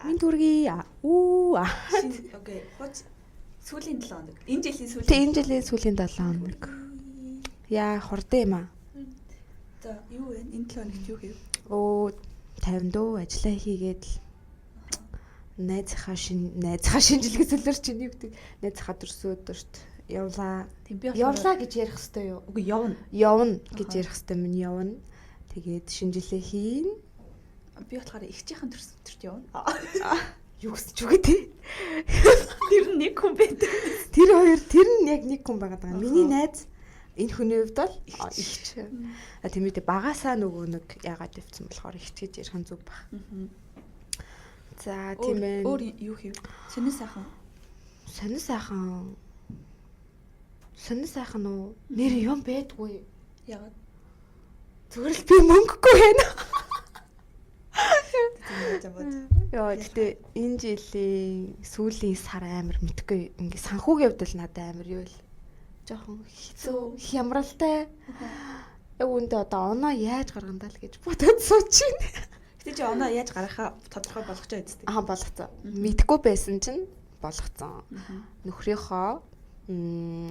Минь дүргий. Окей. Сүүлийн 7 хоног. Энэ жилийн сүүлийн. Тэ энэ жилийн сүүлийн 7 хоног. Яа хурдан юм аа. За юу вэ? Энэ 7 хоногт юу хийв? Оо 50 дөө ажиллаа хийгээд л найзынхаа шинжилгээ зөвлөр чинь юу гэдэг найзынхаа төрсөдөрт явлаа. Явлаа гэж ярих хэвээр юу? Үгүй явна. Явна гэж ярих хэвээр минь явна. Тэгээд шинжилгээ хийн. Би болохоор ихчийнхэн төрсөдөрт явна. Юу гэсэн ч үгүй тий. Тэр нэг хүн байдаг. Тэр нь яг нэг хүн байгаа даа. Миний найз энэ хүний хувьд бол ихч. Тиймээдээ багасаа нөгөө нэг яагаад дэвцсэн болохоор ихч гэж ярих нь зүг баг. За тийм ээ. Өөр юу хийв? Сонин сайхан уу? Нэр юм байдгүй. Яагаад? Зүгээр л би мөнгөгүй байна. Яа, гэтээ энэ жилийн сүүлийн сар амар мэдгүй. Ингээ санхүүгийн хувьд л надад амар юу л жоохон хэцүү, хямралтай. Яг үндэ одоо оноо яаж гаргандаа л гэж бодоод сууж байна. Гэтэ чи оноо яаж гаргахаа тодорхой болгож байгаа үстэй. Болгоцсон. Мэдгүй байсан чинь болгоцсон. Нөхрийнхөө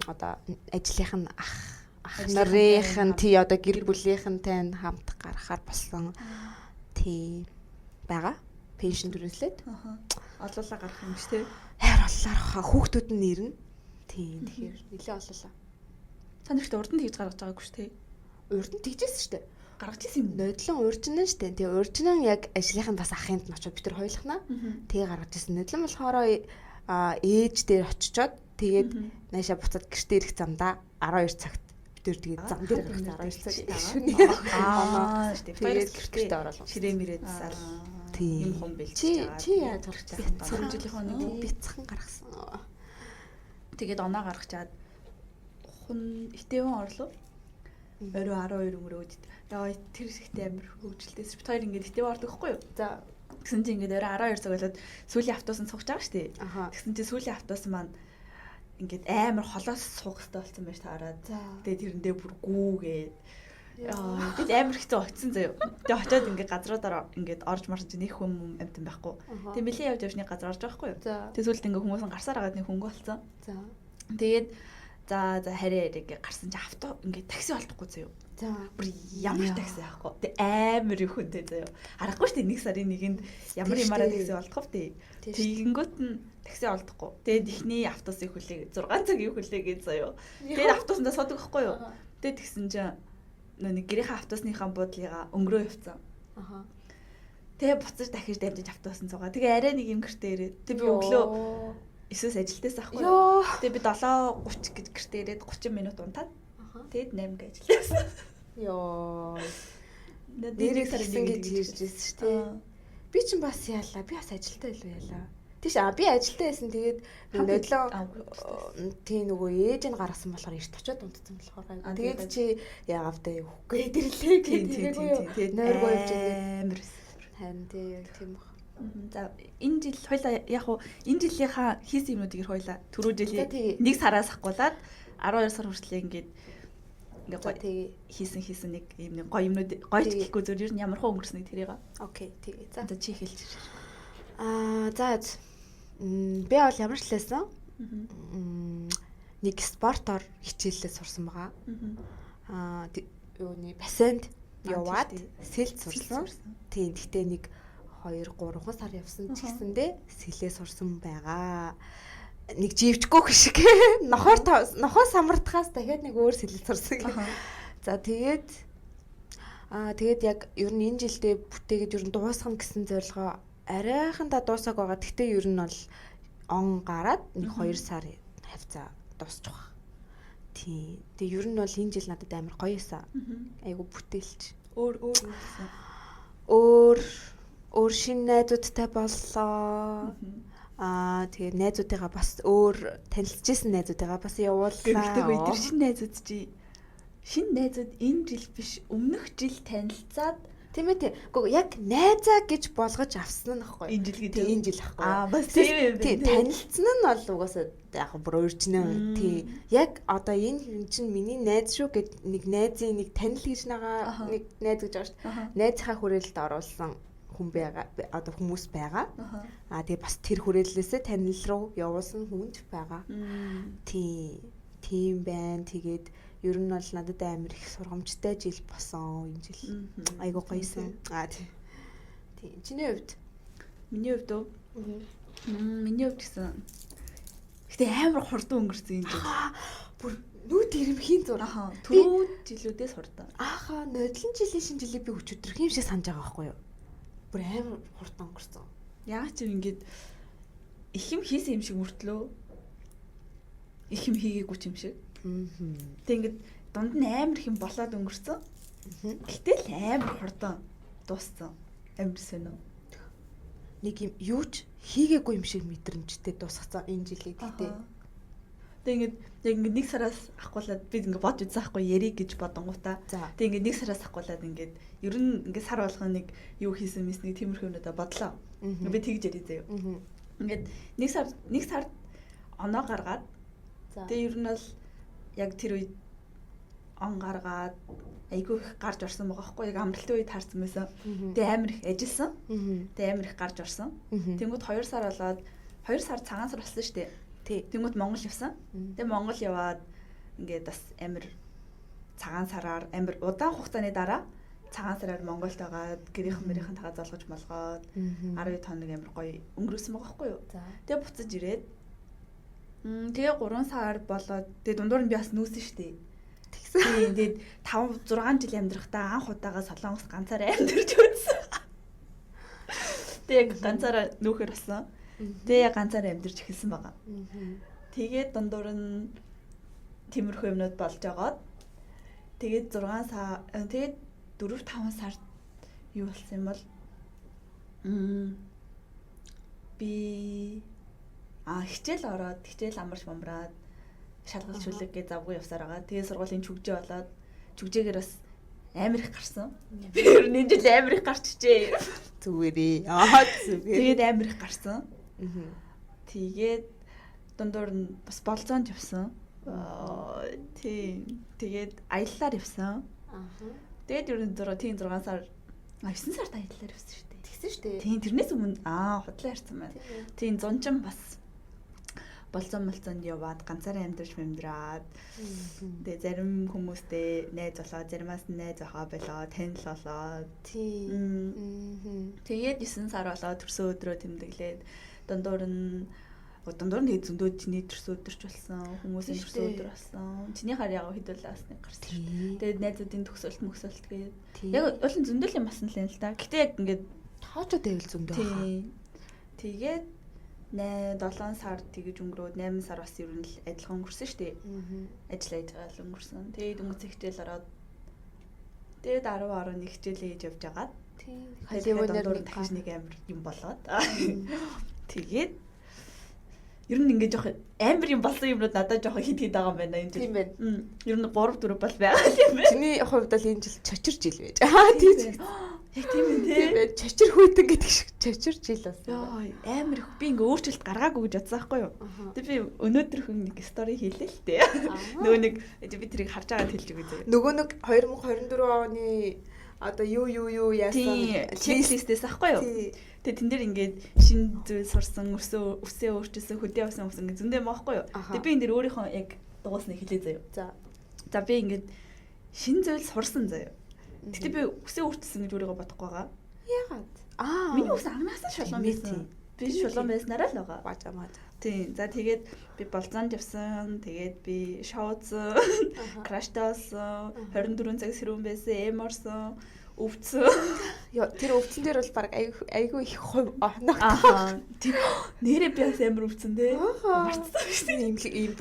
одоо ажлынх нь ах нарын тий одоо гэр бүлийнхэнтэй хамт гаргахаар болсон. Тий байгаа. Пеншн төрөлсөд. Олуулаа гарах юм шүү дээ. Хайр оллоо хүүхдүүд нь нэрнэ. Тий тэгэхээр нэлээ оллоо. Та нэгт урд нь тэгж гаргаж байгаагүй шүү дээ. Урд нь тэгжсэн шүү дээ. Гаргаж ирсэн юм. Нодлон урьжнаа шүү дээ. Тэгээ урьжнаа яг ажлынх нь бас ахынд нь очоод бид нар хоёулахнаа. Тэгээ гаргаж ирсэн. Нодлон болохоор ээж дээр очичоод тэгээд наашаа буцаад гэртээ ирэх замдаа 12 цагт бид нар тэгээд зам дээр гарах 12 цаг байгаа. Тэгээд гэртээ ороод ширээ мэрээ засаал. Тийм юм бэлж байгаа. Чи яаж гаргаж байгаа? Сэрэмжлийнхөө нэг бяцхан гаргасан. Тэгээд оноо гаргачаад итэвэн орлоо. Орой 12 өнгөрөөд яа тэр ихтэй амир хөвгөлтэйс. Бид хоёр ингээд итэвэн ордог хгүй юу? За тэгсэн чинь ингээд орой 12 цаг болоод сүүлийн автобус нь сууж байгаа шүү дээ. Тэгсэн чинь сүүлийн автобус маань ингээд амар холоос суух хэрэгтэй болсон байж таараад. Тэгээд тэрэндээ бүр гүүгээд бид амар хэцүү очсон заяа. Тэгээд очиод ингээд газруудаараа ингээд орж марж нэг хүм амтан байхгүй. Тэгээд мөлийн явж явшны газар орж байгаа хгүй юу? Тэгээд сүүлд ингээд хүмүүс нь гарсаар агаад нэг хөнгө болсон. Тэгээд за хараа ингээд гарсан чи ингээд такси олдохгүй заяа. За бүр ямар такси яахгүй. Тэг амар их хүнтэй заяа. Харахгүй шүү дээ 1 сарын 1-нд ямар ямаараа такси олдох вэ? Тэгэнгүүт нь такси олдохгүй. Тэгээд ихний автобусыг хүлээгээ 6 цагийн хүлээгээ заяа. Тэгээд автобусандаа суудаг байхгүй юу? Тэгээд тэгсэн чинь нэг гэрийнхаа автобусныхаа буудлыгаа өнгөрөө явцсан. Тэгээ буцаж дахиж дамжиж автобусанд суугаа. Тэгээ арай нэг юм гэртээ ирээд. Тэг би өглөө 9-с ажилтаас ахгүй. Тэгээ би 7:30 гэж гэртээ ирээд 30 минут унтаад тэгээд 8 гэж ажилтаас. Йоо. Нэрийг сарын ингэж иржсэн шүү дээ. Би ч бас яалаа. Би бас ажилтаа илүү яалаа. Тийш би ажилтаа байсан. Тэгээд нодлоо тий нөгөө ээж нь гаргасан болохоор эрт очиод унтсан болохоор. Тэгээд чи яавд үхгүй ирлээ гэдэг. Тэгээд нойргоо явж амар харин тий тийм баг. За энэ жил хоёлаа яг уу энэ жилийнхаа хийсэн юмнуудыг хоёлаа түрүү жилийн 1 сараас ахгуулаад 12 сар хүртэл ингээд хийсэн нэг юм гоё юмнууд гоё ч гэхгүй зөв ер нь ямар хөө өнгөрснийг тэрийг. Окей тэгээ. За чи хэлж. За би бол ямар ч лээсэн. Нэг спортоор хичээлээ сурсан байгаа. Юуны бассейнд яваад сэлд сурсан. Тийм гэхдээ нэг 2-3 сар явсан ч гэсэндээ сэлээ сурсан байгаа. Нэг живчгүй шиг нохоо самардахаас дахиад нэг өөр сэлэл сурсан. За тэгээд яг ер нь энэ жилдээ бүтээгээд ер нь дуусгах гэсэн зорилгоо арайхандаа дуусааг байгаа. Гэхдээ ер нь бол он гараад нэг 2 сар хавцаа дуусчих واخ. Тий. Тэгээ ер нь бол энэ жил надад амар гоё эсэн. Айгу бүтээлч. Өөр шинэ найзуудтай боллоо. Тэгээ найзуудыгаа бас өөр танилцчихсан найзуудыгаа бас явууллаа. Гэхдээ тэр шинэ найзууд шинэ найзууд энэ жил биш өмнөх жил танилцаад тийм ээ. Гэхдээ яг найзаа гэж болгож авсан нь аахгүй. Энэ жил аахгүй. Бас тийм юм. Тий, танилцсан нь бол угаасаа яг бүр өөрчнөө. Тий. Яг одоо энэ хүн чинь миний найз шүү гэд нэг найзын нэг танил гэж нэг найз гэж байгаа шүү дээ. Найзынхаа хүрээлэлд оруулсан хүн байгаа. Одоо хүмүүс байгаа. Аха. Тэгээ бас тэр хүрээллээсээ танил руу явуулсан хүнд байгаа. Тийм байна. Тэгээд ер нь бол надад амар их сургамжтай жил босон энэ жил. Айгуу гоёсэн. Тийм. Чиний хувьд? Миний хувьд үү? Миний хувьд гэсэн. Гэтэ амар хурдан өнгөрсөн энэ жил. Бүр нүүд ирэмхийн зур. Аха. Түрүү жилүүдээс хурдан. Нодлон жилийн шинэ жилийг би өчигдөр юм шиг санаж байгаа байхгүй юу? Бүр амар хурдан өнгөрсөн. Яг ч ингэж их юм хийсэн юм шиг мөртлөө. Их юм хийгээгүй ч юм шиг. Тэг ингэж дунд нь амар их юм болоод өнгөрсөн. Гэтэл амар хурдан дууссан. Амар сонь. Нэг юм юу ч хийгээгүй юм шиг мэдрэмжтэй дуусгацсан энэ жилийг гэдэг. Тэг ингээд нэг сараас ахгуулаад би ингээд бодж үзсэн хгүй яриг гэж бодонгуудаа. Тэг ингээд нэг сараас ахгуулаад ингээд ер нь ингээд сар болгоо нэг юу хийсэн мэс нэг тиймэрхүү юмудаа бодлоо. Би тэгж ярий заяа. Ингээд нэг сард оноо гаргаад тэг ер нь бол яг тэр үед он гаргаад айгүй их гарч орсон байгаа хгүй яг амралтын үед таарсан байсан. Тэг амар их ажилласан. Тэг амар их гарч орсон. Тэнгүүд 2 сар болоод 2 сар цагаан сар болсон шүү дээ. Тэнгүүд Монгол явсан. Тэгээ Монгол яваад ингээд бас амар цагаан сараар амар удаан хугацааны дараа цагаан сараар Монголд байгаад гэрийнхэн тагаа залгаж малгоод 12 хоног амар гоё өнгөрөөсөн байгаа хгүй юу. Тэгээ буцаж ирээд тэгээ 3 сар болоод тэгээ дундуур нь би бас нүүсэн шүү дээ. Тэгсэн. Тэгээд 5 6 жил амьдрахтаа анх удаага Солонгос ганцаараа амьдарч байсан. Тэгээ ганцаараа нүүхэр болсон. Тэгээ ганцаараа амьдарч эхэлсэн байгаа. Тэгээд дундуур нь тиймэрхүү юмнууд болж байгаад тэгээд 6 сар тэгээд 4 5 сард юу болсон юм бол би хичээл ороод хичээл амарч бомраад шалгалт шүлэггээ завгүй явсаар байгаа. Тэгээ сургуулийн чүгжээ болоод чүгжээгээр бас амар их гарсан. Би ер нь энэ жил амар их гарчжээ. Зүгээрээ. Зүгээр. Тэгээд амар их гарсан. Тэгээд дундуур нь бас болцоонд явсан. Тийм. Тэгээд аяллаар явсан. Тэгээд ер нь 6 сар 9 сард аяллаар явсан шүү дээ. Тэгсэн шүү дээ. Тийм тэрнээс өмнө худлаа ярьсан байна. Тийм зунчин бас болцоонд яваад ганцаараа амьдарч мэмдраад тэгээ зарим хүмүүстэй найз болоо, заримаас нь найз ахаа болоо, танил болоо. Тийм. Тэгээд 9 сар болоо төрсөн өдрөө тэмдэглээд дундуур нь тэгээд зөндөө чиний төрсөн өдөрч болсон, хүмүүсийн төрсөн өдөр болсон. Чиний хар яг хэдүүлээ бас нэг гарсан шүү дээ. Тэгээд найзуудын төгсөлт гээд яг уулын зөндөл юм басан л юм л та. Гэтэ яг ингээд тоочод байвал зөндөө хаа. Тэгээд 7 сар тэгж өнгөрөөд 8 сар бас ер нь л адилхан өнгөрсөн шүү дээ. Ажил ажгаал өнгөрсөн. Тэгээд өнгөц хичээл ороод тэгээд 10 хичээлээ хийж явж агаад хоёулаа дахиж нэг амар юм болоод тэгээд ер нь ингээд жоох амар юм болсон юмнууд надад жоох хит байгаа юм байна энэ жил. Тийм байна. Ер нь 3 4 бол байгаа юм байна. Чиний хувьд л энэ жил чочир жил байж. Тийм. Яг тийм үү. Чочир хүйтэн гэдэг шиг чочир жил болсон. Амар их би ингээ өөрчлөлт гаргаагүй гэж бодсон байхгүй юу. Тэгээ би өнөөдөр хүн нэг стори хийлээ л дээ. Нөгөө нэг би тэрийг харж байгаа хэлж өгөө зөө. Нөгөө нэг 2024 оны одоо юу яасан чеклистээс байхгүй юу. Тэгээ тэн дээр ингээд шинэ зүйл сурсан, өсөө өөрчилсөн, хөдөө явсан гэсэн ингээ зөндөө байхгүй юу. Тэгээ би энэ дээр өөрийнхөө яг дугуусныг хэлээ заяа. За би ингээд шинэ зүйл сурсан заяа. Гэтэ би өсөө өөрчилсөн гэж өөрийгөө бодохгүй байгаа. Яагаад? Миний өс агнаасаа шулуун байсан. Би шулуун байснараа л байгаа. Бажаа. Тийм. За тэгээд би болцоонд явсан. Тэгээд би шоуцсон, краштаасан, 24 цаг сэрүүн байсан, эморсон, өвдсөн. Яа, тэр өвдсөн дээр бол баг айгүй их хувь оноо. Тийм. Нэрээ би бас амар өвдсөн дээ. Марцсан шүү дээ.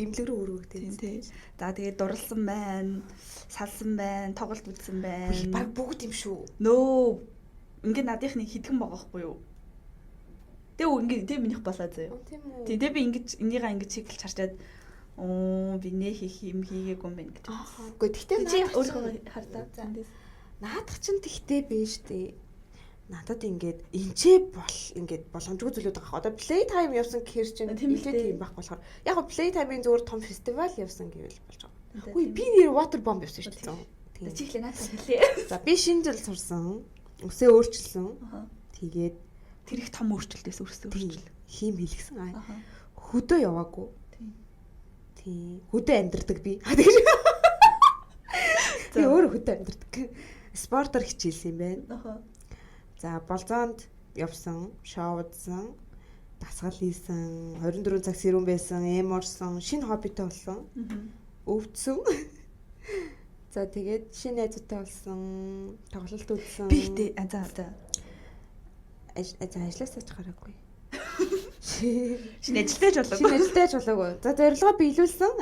Имлэг рүү өргөдөө. Тийм. За тэгээд дурлсан байна. Салсан байна, тоглолт үзсэн байна. Баг бүгд юм шүү. Нөө. Ингээ надынхны хитгэн байгаа хгүй юу? Тэг ингээ тэг минийх болоо заяа. Тийм тэг би ингэж энийгээ ингэж чиглэж харчаад би нэ хийх юм хийгээгүй юм байна гэж. Үгүй тэгтээ чи өөрөө хардаа. Наадах чинь тэгтээ биш дээ. Надад ингээд энчээ ингээд боломжгүй зүйлүүд байгаа. Одоо play time явсан гэхэр чинь нэлээд тийм байх болохоор яг play time-ийн зөвөр том фестивал явсан гэвэл болж байгаа. Үгүй би нэр water bomb явсан шүү дээ. Тийм. Чиглэнаас хэлээ. За би шинэ жил сурсан. Үсээ өөрчилсөн. Тэгээд тэр их том өөрчлөлтөөс өөрчлөл. Хийм хэлгсэн. Хөдөө яваагүй. Тийм. Хөдөө амьдэрдэг би. Би өөр хөдөө амьдэрдэг. Спортоор хичээлсэн юм байна. За болзоонд явсан, шоудсан, дасгал хийсэн, 24 цаг сэрүүн байсан, эморсон, шинэ хоббитой болсон. Өвдсөн. За тэгээд шинэ найзуутай болсон, тоглолт үзсэн. Би ихтэй за ажлаасаа ч гараагүй. Шинэ ажилтайж болоогүй. Шинэ ажилтайж болоогүй. За зорилгоо биелүүлсэн.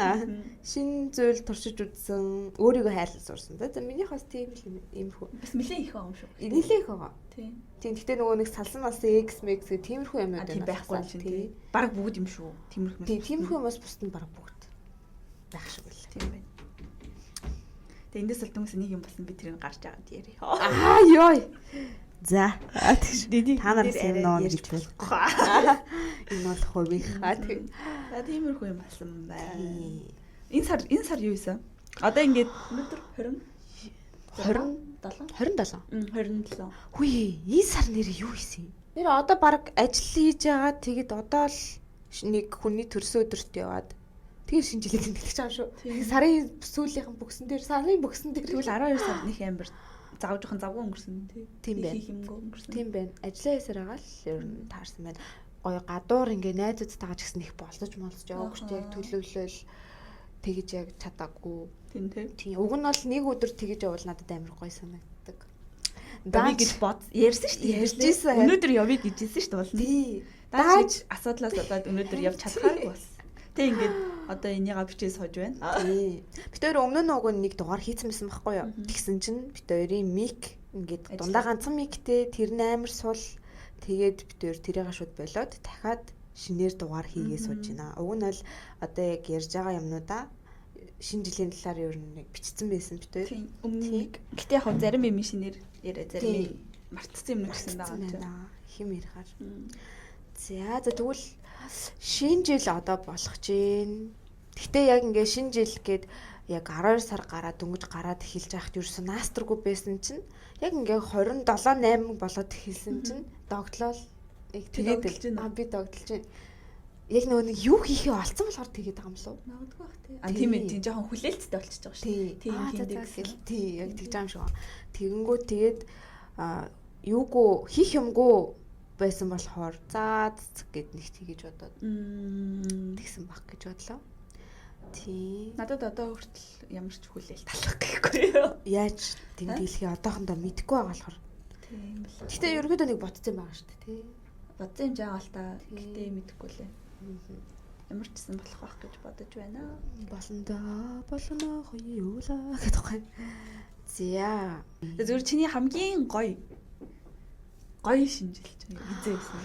Шинэ зүйл туршиж үзсэн. Өөрийгөө хайрлаж сурсан. За минийх бас тийм л юм хөө. Бас нэлээд их байгаа юм шүү. Нэлээд их байгаа. Тийм. Тэгтээ нөгөө нэг салсан малсан X Max гэх тиймэрхүү юмнууд байна. Байхгүй юм чинь тийм. Бараг бүгд юм шүү. Тиймэрхүү. Тиймэрхүү юмас бусд нь бараг бүгд байх шиг байл. Тийм байна. Тэгээ эндээс л хүмүүс нэг юм болсон би тэрийг гарч байгаа юм яри. Ёй. За. Та нар юм ноо гэж байна. Энэ бол хобби хаа. За тиймэрхүү юм болсон байна. Энэ сар юу ийсэн? Одоо ингээд өнөөдөр 27. Хүй, энэ сар нэр юу ийсэн? Нэр одоо баг ажил хийж байгаа. Тэгээд одоо л нэг хүний төрсөн өдөрт яваад тэгээ шинэ жилийн тэмдэглэж байгаа шүү. Сарын сүүлийнхэн бүгсэн дээр тэгвэл 12 сар нэг амир заав жоохон завгүй өнгөрсөн тийм байна. Хийх юмгүй өнгөрсөн. Тийм байна. Ажлаа хийсээр байгаа л ер нь таарсан байна. Гоё гадуур ингээ найзуудтайгаа ч гэсэн их болцож яваагүй ч яг төлөвлөл тэгэж яг чадаагүй. Тийм. Уг нь бол нэг өдөр тэгэж явбал надад амар гоё санагддаг. Дави гэж ярьсан шүү дээ. Ярьжсэн. Өнөөдөр явъя гэж хэлсэн шүү дээ болно. Тий. Дааж асуудлаас болоод өнөөдөр явж чадхааргүй болсон. Тэг ингээд одоо энийгээ бичээс хож байна. Тий. Бид хоёр өмнө нь уг нэг дугаар хийсэн байсан байхгүй юу? Тэгсэн чинь бид хоёрын мик ингээд дундаа ганцхан миктэй тэр нь амар сул. Тэгээд бид хоёр тэрийг шууд болоод дахиад шинээр дугаар хийгээ сууж байна. Уг нь бол одоо яг ярьж байгаа юмнуудаа шинэ жилийн талаар ер нь нэг бичсэн байсан бид хоёр. Тийм. Өмнө гэтээ яг зарим юм шинээр яриа зарим мартсан юм гэсэн байгаа юм чинь. Хим ярихаар. За тэгвэл шинэ жил одоо болох чинь. Гэтэ яг ингээ шинэ жил гээд яг 12 сар гараад дөнгөж гараад эхэлж байхад ерөөсөн наастргүй байсан чинь яг ингээ 27 8 болоод эхэлсэн чинь догтлол яг тэгээд би догтлж байна. Яг нөгөө нэг юу хийхээ олцсон болохоор тэгээд байгаа юм лу. Магадгүй бах тий. Тийм ээ тийм жоохон хүлээлттэй болчихж байгаа шүү. Тийм хийдэг гэсэн. Тий яг тэгж байгаа юм шиг. Тэгэнгүү тэгээд юугүй хийх юмгүй байсан болохоор заа гэд нэг тэгэж бодоод тэгсэн баг гэж бодлоо. Тий. Надад одоо хүртэл ямар ч хүлээлт талах гэхгүй юу? Яаж тэмдэглэхээ одоохондоо мэдэхгүй байгаа болохоор. Тийм бэл. Гэтэ ерөөдөө нэг ботцсон байгаа шүү дээ, тий. Бодсон юм жаагаал та. Гэтэ мэдэхгүй лээ. Ямар ч гэсэн болох байх гэж бодож байна. Болно хоёулаа гэдэг байна. За. Зүгээр чиний хамгийн гоё шинжил чинь эзээсэн.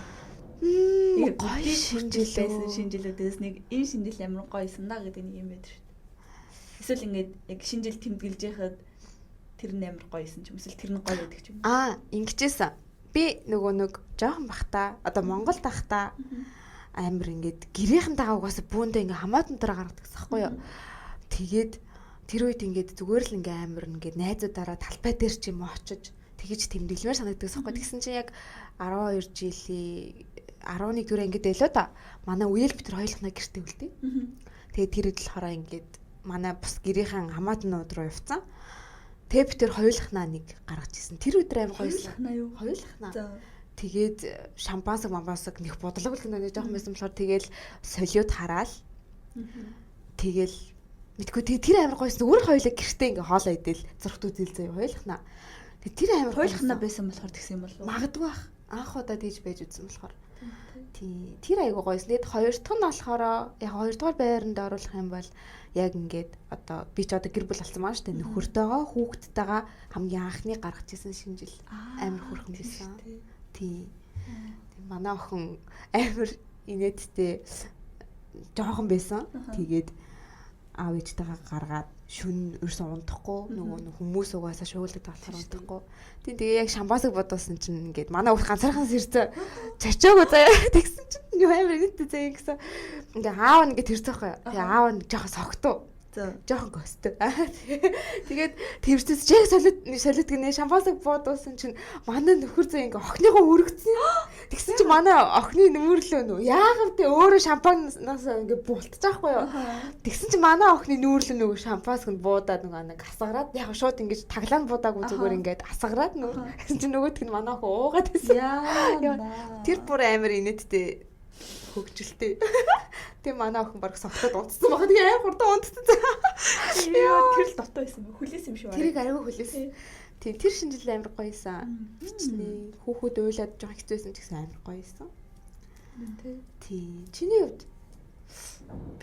Гоё шинжилсэн шинжилүүдээс нэг энэ шинжил ямар гоё сандаа гэдэг нэг юм байдаг шүү дээ. Эсвэл ингээд яг шинжил тэмдэглэж яхад тэр нь амар гоё исэн ч юм эсвэл тэр нь гоё гэдэг ч юм. Ингэжсэн. Би нөгөө нэг жоохон бахта одоо Монголд ахта амар ингээд гэрийнхэнтэйгээ угаасаа бүүндээ ингээ хамаатан дээр гаргадаг гэсэхгүй юу. Тэгээд тэр үед ингээд зүгээр л ингээ амар ингээд найзуудаараа талбай дээр ч юм очиж тэгэж тэмдэглэмээр санагддаг гэсэхгүй. Тэгсэн чинь яг 12 жилийн 11 дөрөв ангид байлоо да. Манай үеэл бид тэр хоёулахнаа гэртээ үлдээ. Тэгээд тэр хэд л хороо ингээд манай бус гэрийнхэн хамаатнууд руу явцсан. Тэгээд бид тэр хоёулахнаа нэг гаргаж ирсэн. Тэр өдөр амар гоёлахнаа юу? Хоёулахнаа. Тэгээд шампансаг нэх бодлого л нэг жоохон байсан болохоор тэгээл солиод хараал. Тэгээл мэдгүй тэр амар гоёсэн. Өөр хоёулаа гэртээ ингээ хоолоо идэл зургт үзэл заяа хоёулахнаа. Тэр амар хоёулахнаа байсан болохоор тэгсэн юм болов уу? Магадгүй бах. Анх удаа тийж байж үзсэн болохоор. Тий. Тэр айгуу гоёс. Тэгэд хоёр дахь нь болохоор яг хоёр дахь байранд оруулах юм бол яг ингээд одоо би ч одоо гэр бүл болсон маань шүү дээ. Нөхөртөөгөө хүүхдтэйгээ хамгийн анхны гаргаж ирсэн шинжил амар хөрхөн байсан. Тий. Манай охин амар инээдтэй жоохон байсан. Тэгээд аав ээжтэйгээ гаргаад шүн ерөөсөн унтахгүй нөгөө хүмүүс угаасаа шуугилдаг болохоор унтахгүй. Тэгээ яг шампансаг бодсон чинь ингээд манай хүүхд ганцаархан сэрцээ чачаагүй заяа тэгсэн чинь юу амар инээдтэй заяа гэсэн. Ингээ аав нь ингээд тэрцээхгүй. Тэгээ аав нь жоохон согтуу. Жохон гостой. Тэгээд тэрчээс яг солиод гинэ шампансаг буудуулсан чинь манай нөхөр зөө ингээ охиныгоо үргэцсэн. Тэгсэн чинь манай охины нүүрлөө нөө. Яагаад те өөрөө шампанаас ингээ бултчих байхгүй юу? Тэгсэн чинь манай охины нүүрлөө нөгөө шампансыг буудаад нөгөө нэг асгараад яг шууд ингээ таглаан буудаагүй зүгээр ингээ асгараад нөө. Тэгсэн чинь нөгөөтг нь манай охин уугаад байсан. Тэр бүр амар инээдтэй хөгжилтэй. Тэгээ манай охин баг согтоод унтсан байгаа. Тэгээ амар хурдан унтсан. Тэр л дотоо байсан. Хүлээс юм шиг байна. Тэрийг арайгүй хүлээс. Тийм тэр шинжил амар гоёсан. Бичний хүүхэд уйлаад жоохон хэцүүсэн ч гэсэн амар гоёсан. Тийм. Чиний хувьд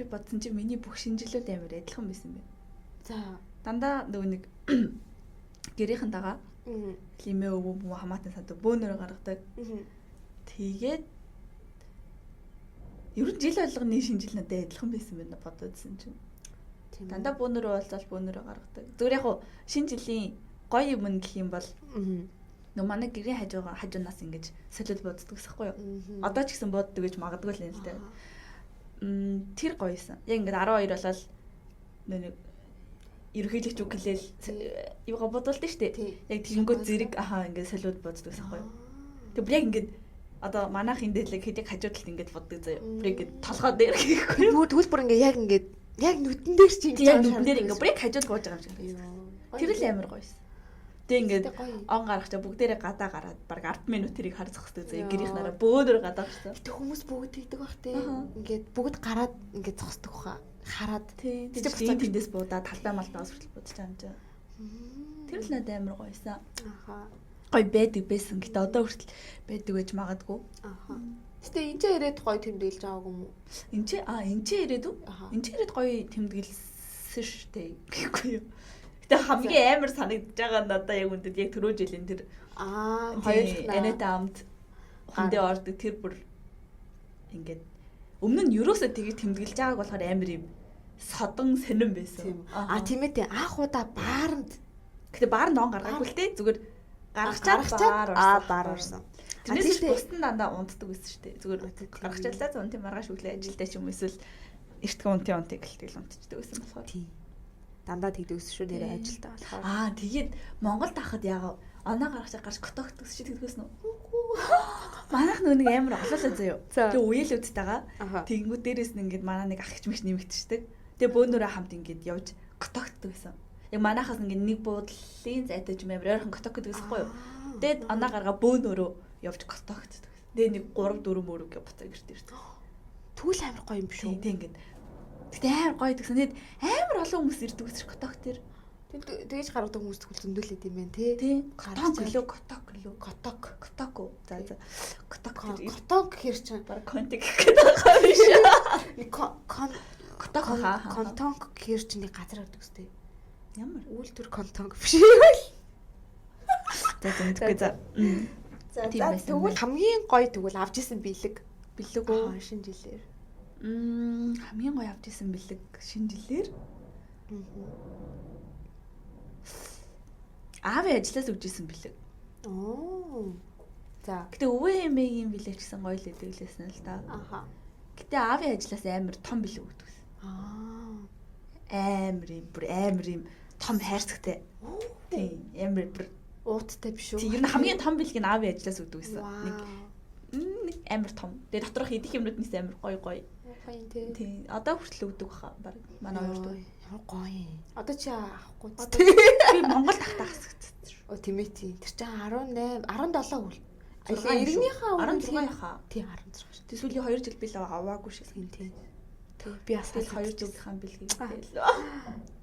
би бодсон чи миний бүх шинжилүүд амар адилхан байсан бэ. За дандаа нөгөө нэг гэрийнхэн дагаа лимээ өвөө хамаатан сад бөөнөрө гаргадаг. Тэгээд ер нь жил болгоны шинжил надад адилхан байсан байна бодоодсэн чинь. Дандаа бөөнөрөө уулзаад бөөнөрөө гаргадаг. Зүгээр яг шинэ жилийн гоё юм гэх юм бол нөө манай гэрийн хажуунаас ингэж солиод боддог гэсэхгүй юу. Одоо ч гэсэн боддог гэж магадгүй л юм л дээ. Тэр гоёсэн. Яг ингэж 12 болол нэг ерөнхийлөгч үг хэлээл юугаа бодволтой шүү дээ. Яг тэгэнгүүт зэрэг ингэж солиод боддог гэсэхгүй юу. Тэг бүр яг ингэж одоо манайхын дээлэг хэдийг хажуудалд ингэж боддог заяа. Бүр ингэж толгой дээр гэхгүй юу. Тэгвэл бүр ингэ яг нүдэн дээр чи ингэж нүдэн дээр ингэ бүр яг хажууд бууж байгаа юм шиг. Тэр л амар гоёсэн. Тэг ингээд он гарахчаа бүгдээрээ гадаа гараад баг 10 минут тэрийг харцах хэрэгтэй заяа. Гэрийнх нараа бөөнөр гадаа гарсан. Тэг хүмүүс бүгд тэгдэг бах те. Ингээд бүгд гараад ингээд зогсдог хаа. Хараад тийм тэндээс буудаа талбай малтаас хүртэл будаж байгаа юм чинь. Тэр л надад амар гоёсэн. Гоё байдаг байсан. Гэтэ одоо хүртэл байдаг гэж магадгүй. Гэтэ энэ ч ирээд гоё тэмдэглэж байгаагүй юм уу? Энэ ч ирээд үү? Энэ ч ирээд гоё тэмдэглэсэн шүү дээ. Гэхгүй юу? Гэтэ хамгийн амар санагдаж байгаа надаа яг үндэд яг түрүү жилийн тэр хоёр Анета амт хүндээ ордог тэр бүр ингээд өмнө нь юусоо тгий тэмдэглэж байгааг болохоор амар юм содон сонирн байсан. Тийм ээ анх удаа бааранд. Гэтэ бааранд он гаргаагүй л дээ. Зүгээр гаргачаад баар орсон. Тэрнээс бусдын дандаа унтдаг байсан шүү дээ. Зүгээр гаргачаалаа зун тийм маргааш өглөө ажилдаа ч юм эсвэл эртхэн унтын гэлтэл унтчихдаг байсан болохоор. Тийм. Дандаа тэгдэг гэсэн шүү нэр ажилдаа болохоор. Тэгээд Монголд ахад яага оноо гаргачаа гарч котогдсон шүү тэгдэгсэн үү? Манайх нэг амар олоолаа заяа. Тэгээ үеэлүүдтэйгаа тэгэнгүүт дээрээс нь ингээд манай нэг ах хч мэгч нэмэгдчихдэг. Тэгээ бөөнөрөө хамт ингээд явж котогддог гэсэн. Яг манайхаас ингээд нэг буудлын зайтай юм амар ойрхон котог гэдэг байхгүй юу? Тэгээд оноо гаргаа бөөнөрөө явж котогддог. Тэгээ нэг 3 4 мөрөг буцаа гэрт ирдэг. Түүл амар гоё юм биш үү? Тэг ингээд. Тэгтээ амар гоё гэсэн. Тэгэд амар олон хүмүүс ирдэг гэсэн котог тэр. Тэгэж гаргадаг хүмүүс тэгвэл зөндөлээд юм байна тий. Котог гэлөө. Котог. За. Котог гэхэр чинь баг контик гэдэг байгаа биш үү? Котог контонг гэхэр чинь нэг газар авдаг үстэй. Ямар үйлдвэр контонг биш үү? За. За тэгвэл хамгийн гоё тэгвэл авч исэн бэлэг үү шинэ жилээр. Хамгийн гоё авч исэн бэлэг шинэ жилээр. Аавын ажлаас өгч исэн бэлэг. За. Гэтэ өвөө эмээгийн бэлэг ч гэсэн гоё л эдэглэсэн л да. Гэтэ аавын ажлаас амар том бэлэг өгдөгсөн. Амар юм том хайрцагтай. Тийм, амар ууттай биш үү? Тийм, ер нь хамгийн том бэлэг нь аавын ажлаас өгдөг байсан. Нэг амар том. Тэгээ доторх идэх юмнууднаас амар гоё. Тийм, одоо хүртэл өгдөг баха. Баг манай хоёрт. Гоё. Одоо чи авахгүй. Би Монгол тахтаа хасагдсан. Тийм ээ. Тэр чинь 18, 17 үл. 90-ийнхаа 16-ийнхаа. Тийм 16. Тэг сүүлийн 2 жил би л аваагүй шиг тийм. Би бас 2 жилийнхаа бэлгийг тэл.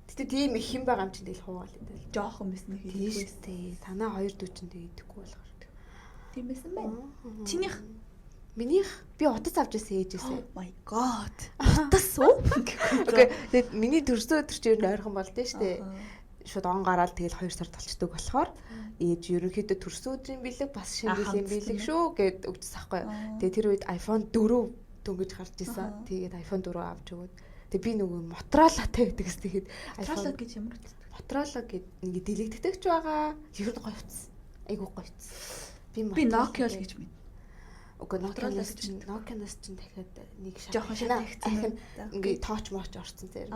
Гэтэ тийм их юм байгаа юм чинь тэгэл хуугаал гэдэг. Жоохон мэс нэг хийдэггүй тийм. Танаа 240 тэгэхгүй болохоор. Тийм байсан байна. Чинийх минийх би утас авч ирсэн ээжээсээ. Oh my god. Утас уу? Окей. Тэгээд миний төрсөн өдөр чинь ойрхон болдөө штэ. Шууд он гараад тэгэл 2 сар толчдөг болохоор ээж ерөнхийдөө төрсөн өдрийн бэлэг бас шинэ жилийн бэлэг шүү гэд өгчсөн байхгүй. Тэгээд тэр үед iPhone 4 дөнгөж гарч исэн. Тэгээд iPhone 4 авч өгөөд. Тэгээд би нөгөө Motorola-тай гэдэгс тэгээд Motorola гэж ямар ч Motorola гэд ингэ дэлгэгдэгч байгаа. Ер нь гоё утсан. Айгуу гоё утсан. Би Nokia л гэж мэд. Окей, Nokia-наас чинь дахиад нэг жоохон шатагцсан. ингээ тооч моч орсон зэрэг.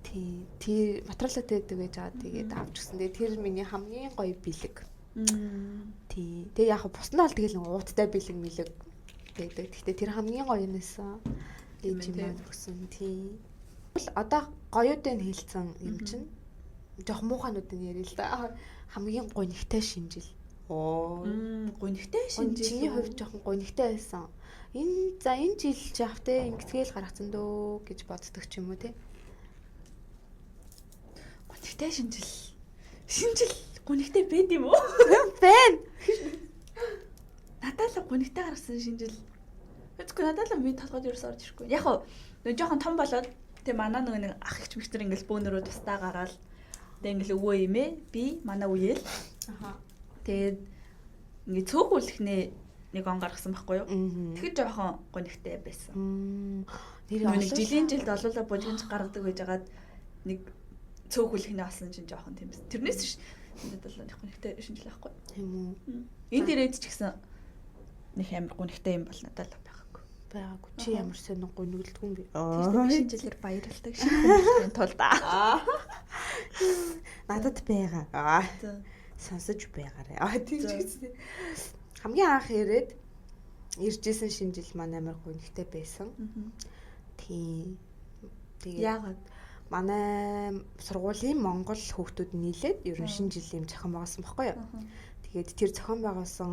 тий материалтай байдаг гэж байгаа. Тэгээд авч гисэн. Тэгээд тэр миний хамгийн гоё бэлэг. Тий. Тэгээд яг буснаа бол тэгэл ууттай бэлэг мэлэг байдаг. Гэхдээ тэр хамгийн гоё нээсэн. Ээж юм өгсөн. Тий. Одоо гоёудыг хэлсэн юм чинь жоох муухануудыг ярил л да. Хамгийн гонигтай шинжил. Гонигтай шинжил. Чиний хувьд жоохон гонигтай байсан. Энэ жил жаавте ингэцгээл гаргацсан дөө гэж боддог ч юм уу те. Гонигтай шинжил. Шинжил гонигтай байд юм уу? Байна. Надад л гонигтай гаргасан шинжил. Тэгэхгүй надад л минь толгойд ерөөс орж ирэхгүй. Яг нь жоохон том болоод тэг манай нэг ах ихч мэгтэр ингээл бөөнөрөө тустаа гараад тэг ингээл өвөө имээ би манай үеэл. Тэгээд ингээ цөөхүүлэхнээ нэг он гаргасан байхгүй юу? Тэгэхээр жоохон гонигтай байсан. Нэг жилийн жилд олуулаа бужигч гаргадаг байжгаад нэг цөөхүүлэхнээ болсон чинь жоохон тийм байсан. Тэрнээс ш надад бол нэг гонигтай шинжил байхгүй. Тийм үү. Энэ дээрээ ч гэсэн нэг амар гонигтай юм бол надад л байгаагүй. Чи ямар сонин гонигдгүй юм бэ? Шинжилээр баярлалтай шинжилгээ тулд. Надад байгаа. Сонсож байгаарай. Тийм ч гэсэн. Хамгийн анх иржсэн шинжил маань амар гонигтай байсан. Тийм. Тэгээд яагаад манай сургуулийн Монгол хүүхдүүд нийлээд ерөн шинжилгээ юм зохион байгуулсан байхгүй юу? Тэгээд тэр зохион байгуулсан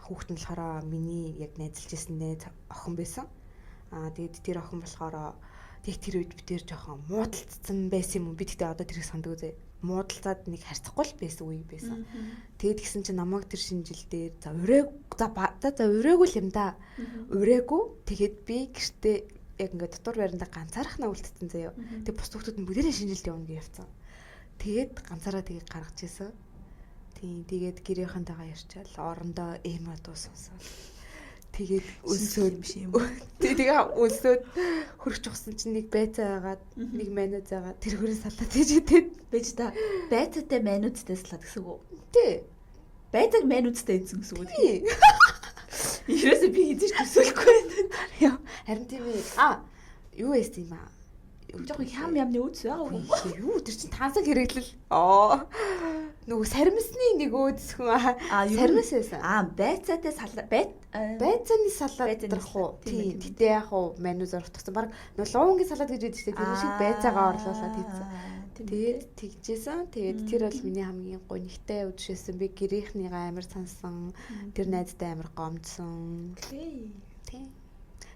хүүхэд нь болохоор миний яг найзалж ирсэн охин байсан. Тэгээд тэр охин болохоор тэр үед би тэр жоохон муудалцсан байсан юм. Би тэгтээ одоо тэрийг санддаг үзье. Муудалцаад нэг харьцахгүй л байсан үе байсан. Тэгээд гисэн чинь намайг тэр шинжил дээр за урээгүй л юм да. Урээгүй. Тэгээд би гэртээ яг ингээд дотор байранда ганцаархнаа үлдсэн заяа. Тэгээд бус хүүхдүүд нь бүгдээрээ шинжилт явна гэж явцсан. Тэгээд ганцаараа тэгээд гаргаж ирсэн. Тэгээд гэрийнхэнтэйгээ ярьчаал орондоо эмо дуу сонсоод тэгээд өсөөд биш юм. Тэгээд өсөөд хөрч ухсан чинь нэг байцаа байгаад нэг мануз байгаа. Тэр хөрөө салаад тийжээд байж та байцаатай манузтай салаад гэсэн үг үү? Тий. Байцааг манузтай эзэн гэсэн үг үү? Ерөөсөө би хийж төсөөлөхгүй байна. Харин тийм ээ. Юу эс юм аа? Жохоо ямны үз байгаа юм. Юу тэр чинь таасан хэрэглэл. Нөгөө сармисны нэг өөдсхөн сармис байсан. Байцаатай салаад байцааны салаад дэрх уу. Тийм. Гэтэ яг уу мануз орчихсон. Бараг нөгөө луунгийн салаад гэж яддаг шүү дээ. Тэр шиг байцаагаа орлуулад хийсэн. Тэгээд тэгжсэн. Тэгээд тэр бол миний хамгийн гонигтай үдшээсэн. Би гэрийнхнийгаа амар сансан. Тэр найзтай амар гомдсон. Тийм.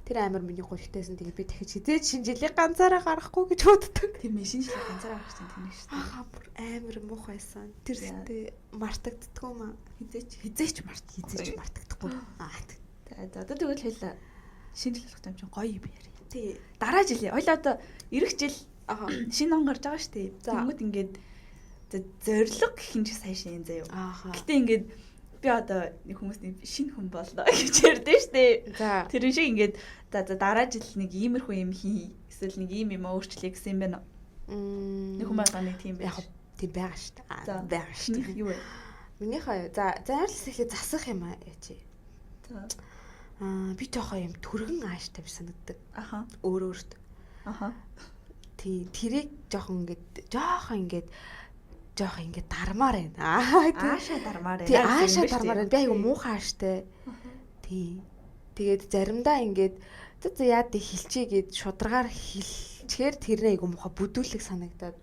Тэр амар миний гонигтайсэн. Тэгээд би дахиж хизээж шинжилгээ ганцаараа гаргахгүй гэж боддог. Тийм шинжилгээ ганцаараа гаргасан тийм шүү дээ. Амар муухайсан. Тэр зүйтэй мартагддаггүй маа. Хизээч мартагдахгүй. За одоо тэгвэл хоёлаа шинжилгээ болох юм чинь гоё юм яри. Тий. Дараа жилийн хоёлаа одоо ирэх жил шинэ он гарч байгаа шүү дээ. Тэгмэд ингээд зориг гэх юм чи сайн шин заяа. Гэтэ ингээд би одоо нэг хүмүүсний шинэ хүн болно гэж ярьдэн шүү дээ. Тэр шиг ингээд за дараа жил нэг иймэрхүү юм хий. Эсвэл нэг ийм юм өөрчлөе гэсэн юм байна уу? Нэг хүмүүс байгаа нэг тийм байх. Тийм байгаа шүү дээ. Байгаа шүү дээ. Юу вэ? Минийхээ зайрлал ихлэ засах юм яачи. Би жоохоо юм түргэн ааштай би санагддаг. Өөрөөрт. Тэрийг жоохон ингээд дармаар байна. Аашаа дармаар байна. Тий, аашаа дармаар байна. Би аяга муухай ааштай. Тий. Тэгээд заримдаа ингээд яад хэлчихье гэд шударгаар хэлчихээр тэрнээ аяга муухай бүдүүлэг санагдаад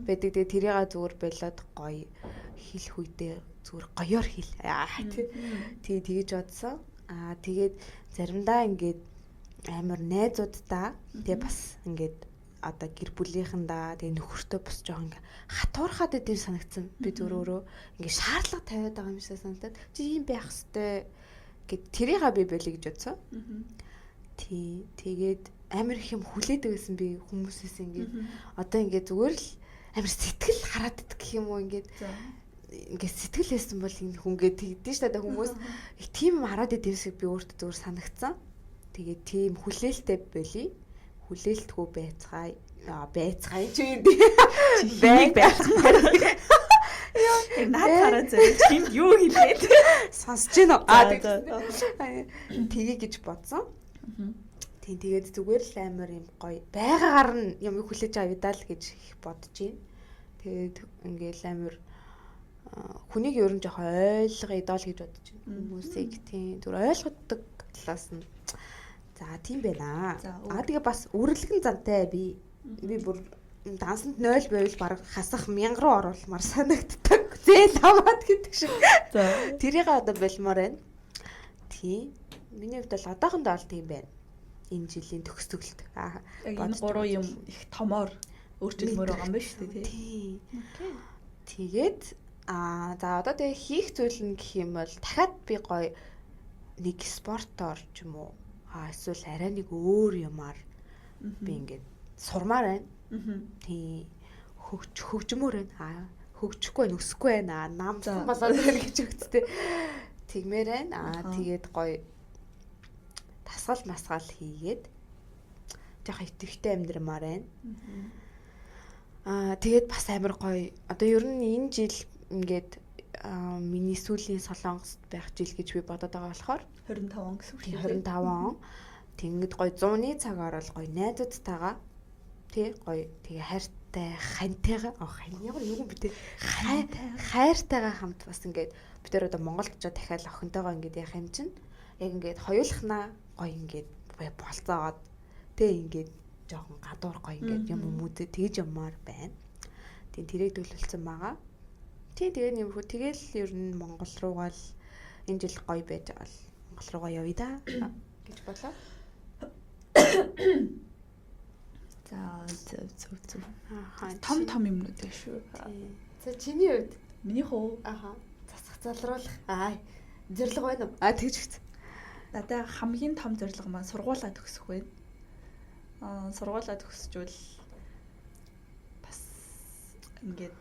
байдаг. Тэгээд тэрийгээ зүгээр болоод гоё хэлэх үедээ зүгээр гоёор хэл. Тий, тэгэж бодсон. Тэгээд заримдаа ингээд амар найзуудтай тэгээ бас ингээд одоо гэр бүлийнхэндээ тэгээ нөхөртөө бас жоох ингээ хатуурхаад идэв санагдсан. Би зүгээр өөрөө ингээ шаардлага тавиад байгаа юм шиг санагдаад чи ийм байх хэвээр гэд тэрийгээ би болиё гэж бодсон. Тий. Тэгээд амар их юм хүлээдэг гэсэн би хүмүүсээс ингээ одоо ингээ зүгээр л амар сэтгэл хараад идэх гэх юм уу ингээ сэтгэл байсан бол энэ хүн ингээ тэгдэж шүү дээ хүмүүс их тийм юм хараад идэвсэг би өөртөө зүгээр санагдсан. Тэгээд тийм хүлээлттэй болиё. Хүлээлтгүй байцгаая. Байцгаая ч юм дээ. Байг байхмаар. Яг наадаараа зөв тийм юу хэлээд сонсож гин үү? Тэгээ гэж бодсон. Тийм тэгээд зүгээр л амар юм гоё. Байгагаар нь юм хүлээж авъя л гэж их бодож байна. Тэгээд ингээл амар хүнийг ер нь жоохон ойлгоё доо л гэж бодож байна. Хүмүүсийг тийм түр ойлгодог талаас нь. За тийм байна. Тэгээ бас үрэлгэн зантай би бүр дансанд 0 байвал баг хасах 1000 руу оруулмаар санагддаг. Зээл аваад гэдэг шиг. За тэрийг одоо болмоор байна. Тийм. Миний хувьд бол одоохондоо бол тийм байна. Энэ жилийн төгсгөлт. Яг энэ гурван юм их томоор өөрчлөлмөр байгаа юм байна шүү дээ, тий. Тэгээд за одоо тэгээ хийх зүйл нь гэх юм бол дахиад би гоё нэг спортоор ч юм уу эсвэл арай нэг өөр юмар би ингээд сурмаар байна. Тий. Хөгжмөр байна. Хөгжихгүй байна, өсөхгүй байна. Намсан болоод байна гэж үгтэй. Тэгмээр байна. Тэгээд гоё тасгал масгаал хийгээд жоохон итгэвтэй амьдрмаар байна. Тэгээд бас амар гоё. Одоо ер нь энэ жил ингээд миний сүүлийн Солонгост байх жил гэж би бодоод байгаа болохоор 25 он гэсэн үг. 25 он. Тэнгэд гоё 100-ны цагаар бол гоё найзуудтайгаа тий гоё тэгээ хайртай хантайгаа ямар юу юм бэ тий хайртайгаа хамт бас ингээд бид тэр одоо Монголд очоод дахиад охинтойгоо ингээд яах юм чинь яг ингээд хоёулахнаа гоё ингээд болцоогоод тий ингээд жоохон гадуур гоё ингээд юм хүмүүдээ тэгж юмар байна. Тийм тэрийг төлөвлөсөн байгаа. Тий тэгээ нэмэхүү тэгэл ер нь Монгол руугаа л энэ жил гоё байж байгаа л Монгол руугаа явъя да гэж бодлоо. За том юмнууд байна шүү. За чиний хувьд миний хөө засах залруулах зориг байна уу? Тэгж хэв. Надаа хамгийн том зорилго маань сургуулаа төгсөх байна. Сургуулаа төгсчвөл бас ингээд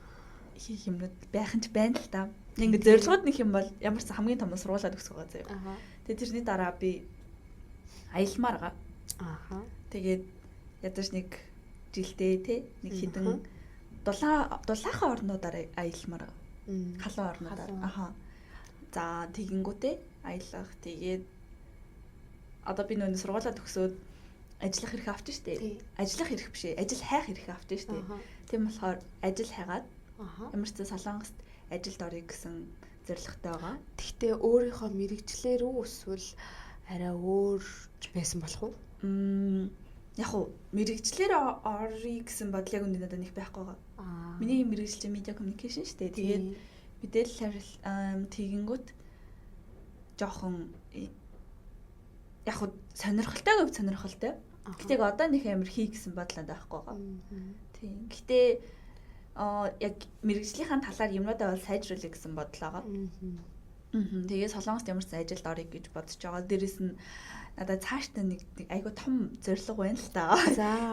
хийх юмнууд байх нь байна л та. Ингээд зорилгоод нэг юм бол ямар ч хамгийн том сургуулаа төгсөх байгаа заяа. Тэгээд тэрний дараа би аялмаар байгаа. Тэгээд ядаж нэг жилдээ те нэг хідэн дулаахан орнуудаар аялмаар халуун орнуудаар за тэгэнгүүтээ аялах тэгээд одоо би нөө сургуулаа төгсөөд ажиллах хэрэг авч штэ ажиллах хэрэг биш ээ ажил хайх хэрэг авч штэ тийм болохоор ажил хайгаад ямар ч Солонгост ажилд орё гэсэн зорилготой байгаа. Тэгтээ өөрийнхөө мэрэгчлэр үү эсвэл арай өөр байсан болох уу? Яг уу мэрэгчлэр орё гэсэн бодол яг үнэ надад нэг байхгүй байгаа. Миний мэрэгжил чинь media communication шүү дээ. Тэгээд мэдээлэл харил тэгэнгүүт жоохон яг уу сонирхолтой гэв сонирхолтой. Гэтэ одоо нэг амар хий гэсэн бодлоо байхгүй байгаа. Тийм. Гэтэ яг мэрэгжлийнхэн талаар юмнуудаа бол сайжруулах гэсэн бодол байгаа. Тэгээд Солонгост ямар ч ажилд орё гэж бодож байгаа. Дээрэс нь надад цаашдаа нэг айгуу том зорилго байна л та.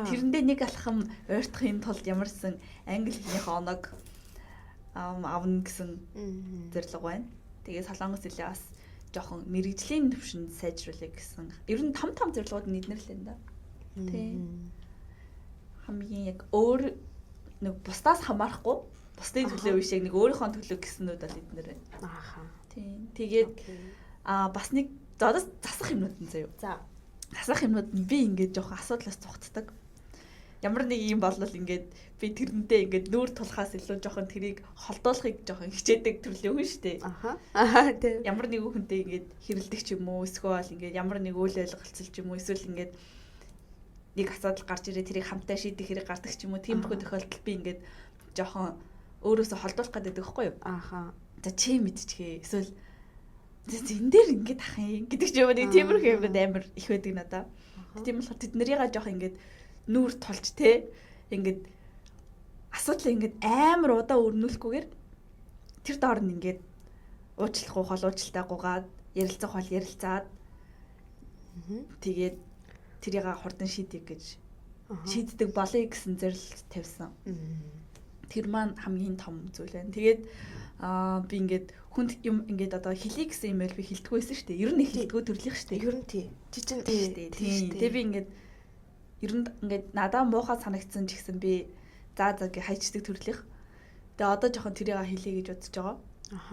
Тэрэндээ нэг алхам ойртохын тулд ямарсан англи хэлнийхээ оног авна гэсэн зорилго байна. Тэгээд Солонгос хэлээ бас жоохон мэрэгжлийн төвшөнд сайжруулах гэсэн. Ер нь том зорилгууд нийтнэр л энэ да. Тийм. Хамгийн яг өөр нэг бусдаас хамаарахгүй, бусдын төлөө биш яг нэг өөрийнхөө төлөө гэснүүд бол эднэр байна. Тийм. Тэгээд бас нэг засах юмнууд нь заяа. За. Засах юмнууд нь би ингээд жоохон асуудлаас цугтдаг. Ямар нэг юм болвол ингээд би тэрнтэй ингээд нүүр тулахаас илүү жоохон тэрийг холдуулахыг жоохон хичээдэг төрлийн хүн шүү дээ. Тийм. Ямар нэг хүнтэй ингээд хэрэлдэг ч юм уу, эсвэл ингээд ямар нэг үйл ойлголцол ч юм уу, эсвэл ингээд нэг асуудал гарч ирээ тэрийг хамтаа шийдэх хэрэг гардаг ч юм уу. Тиймэрхүү тохиолдолд би ингээд жоохон өөрөөсөө холдуулах гэдэг байхгүй юу? За чи мэдчихээ. Эсвэл энэ дээр ингээд ах юм гэдэг ч юм уу нэг тиймэрхүү юмуд амар их байдаг надаа. Тийм болохоор тэд нарыгаа жоох ингээд нүүр тулж те ингээд асуудлаа ингээд амар удаа өрнүүлэхгүйгээр тэр доор нь ингээд уучлахгүй хол уучлалтайгүйгаад ярилцах хол ярилцаад тэгээд тэрийг хурдан шийдэх гэж шийддэг болъё гэсэн зорилт тавьсан. Тэр маань хамгийн том зүйл байна. Тэгээд би ингээд хүнд юм ингээд одоо хэлий гэсэн юм байл би хэлдэггүй байсан шүү дээ. Ер нь хэлдэггүй төрлийнх шүү дээ. Ер нь тий. Чи чинь тий шүү дээ. Тэгээ би ингээд ер нь ингээд надад муухай санагдсан ч гэсэн би заа гэж хайчдаг төрлийнх. Тэгээ одоо жоохон тэрийг хэлье гэж бодож байгаа.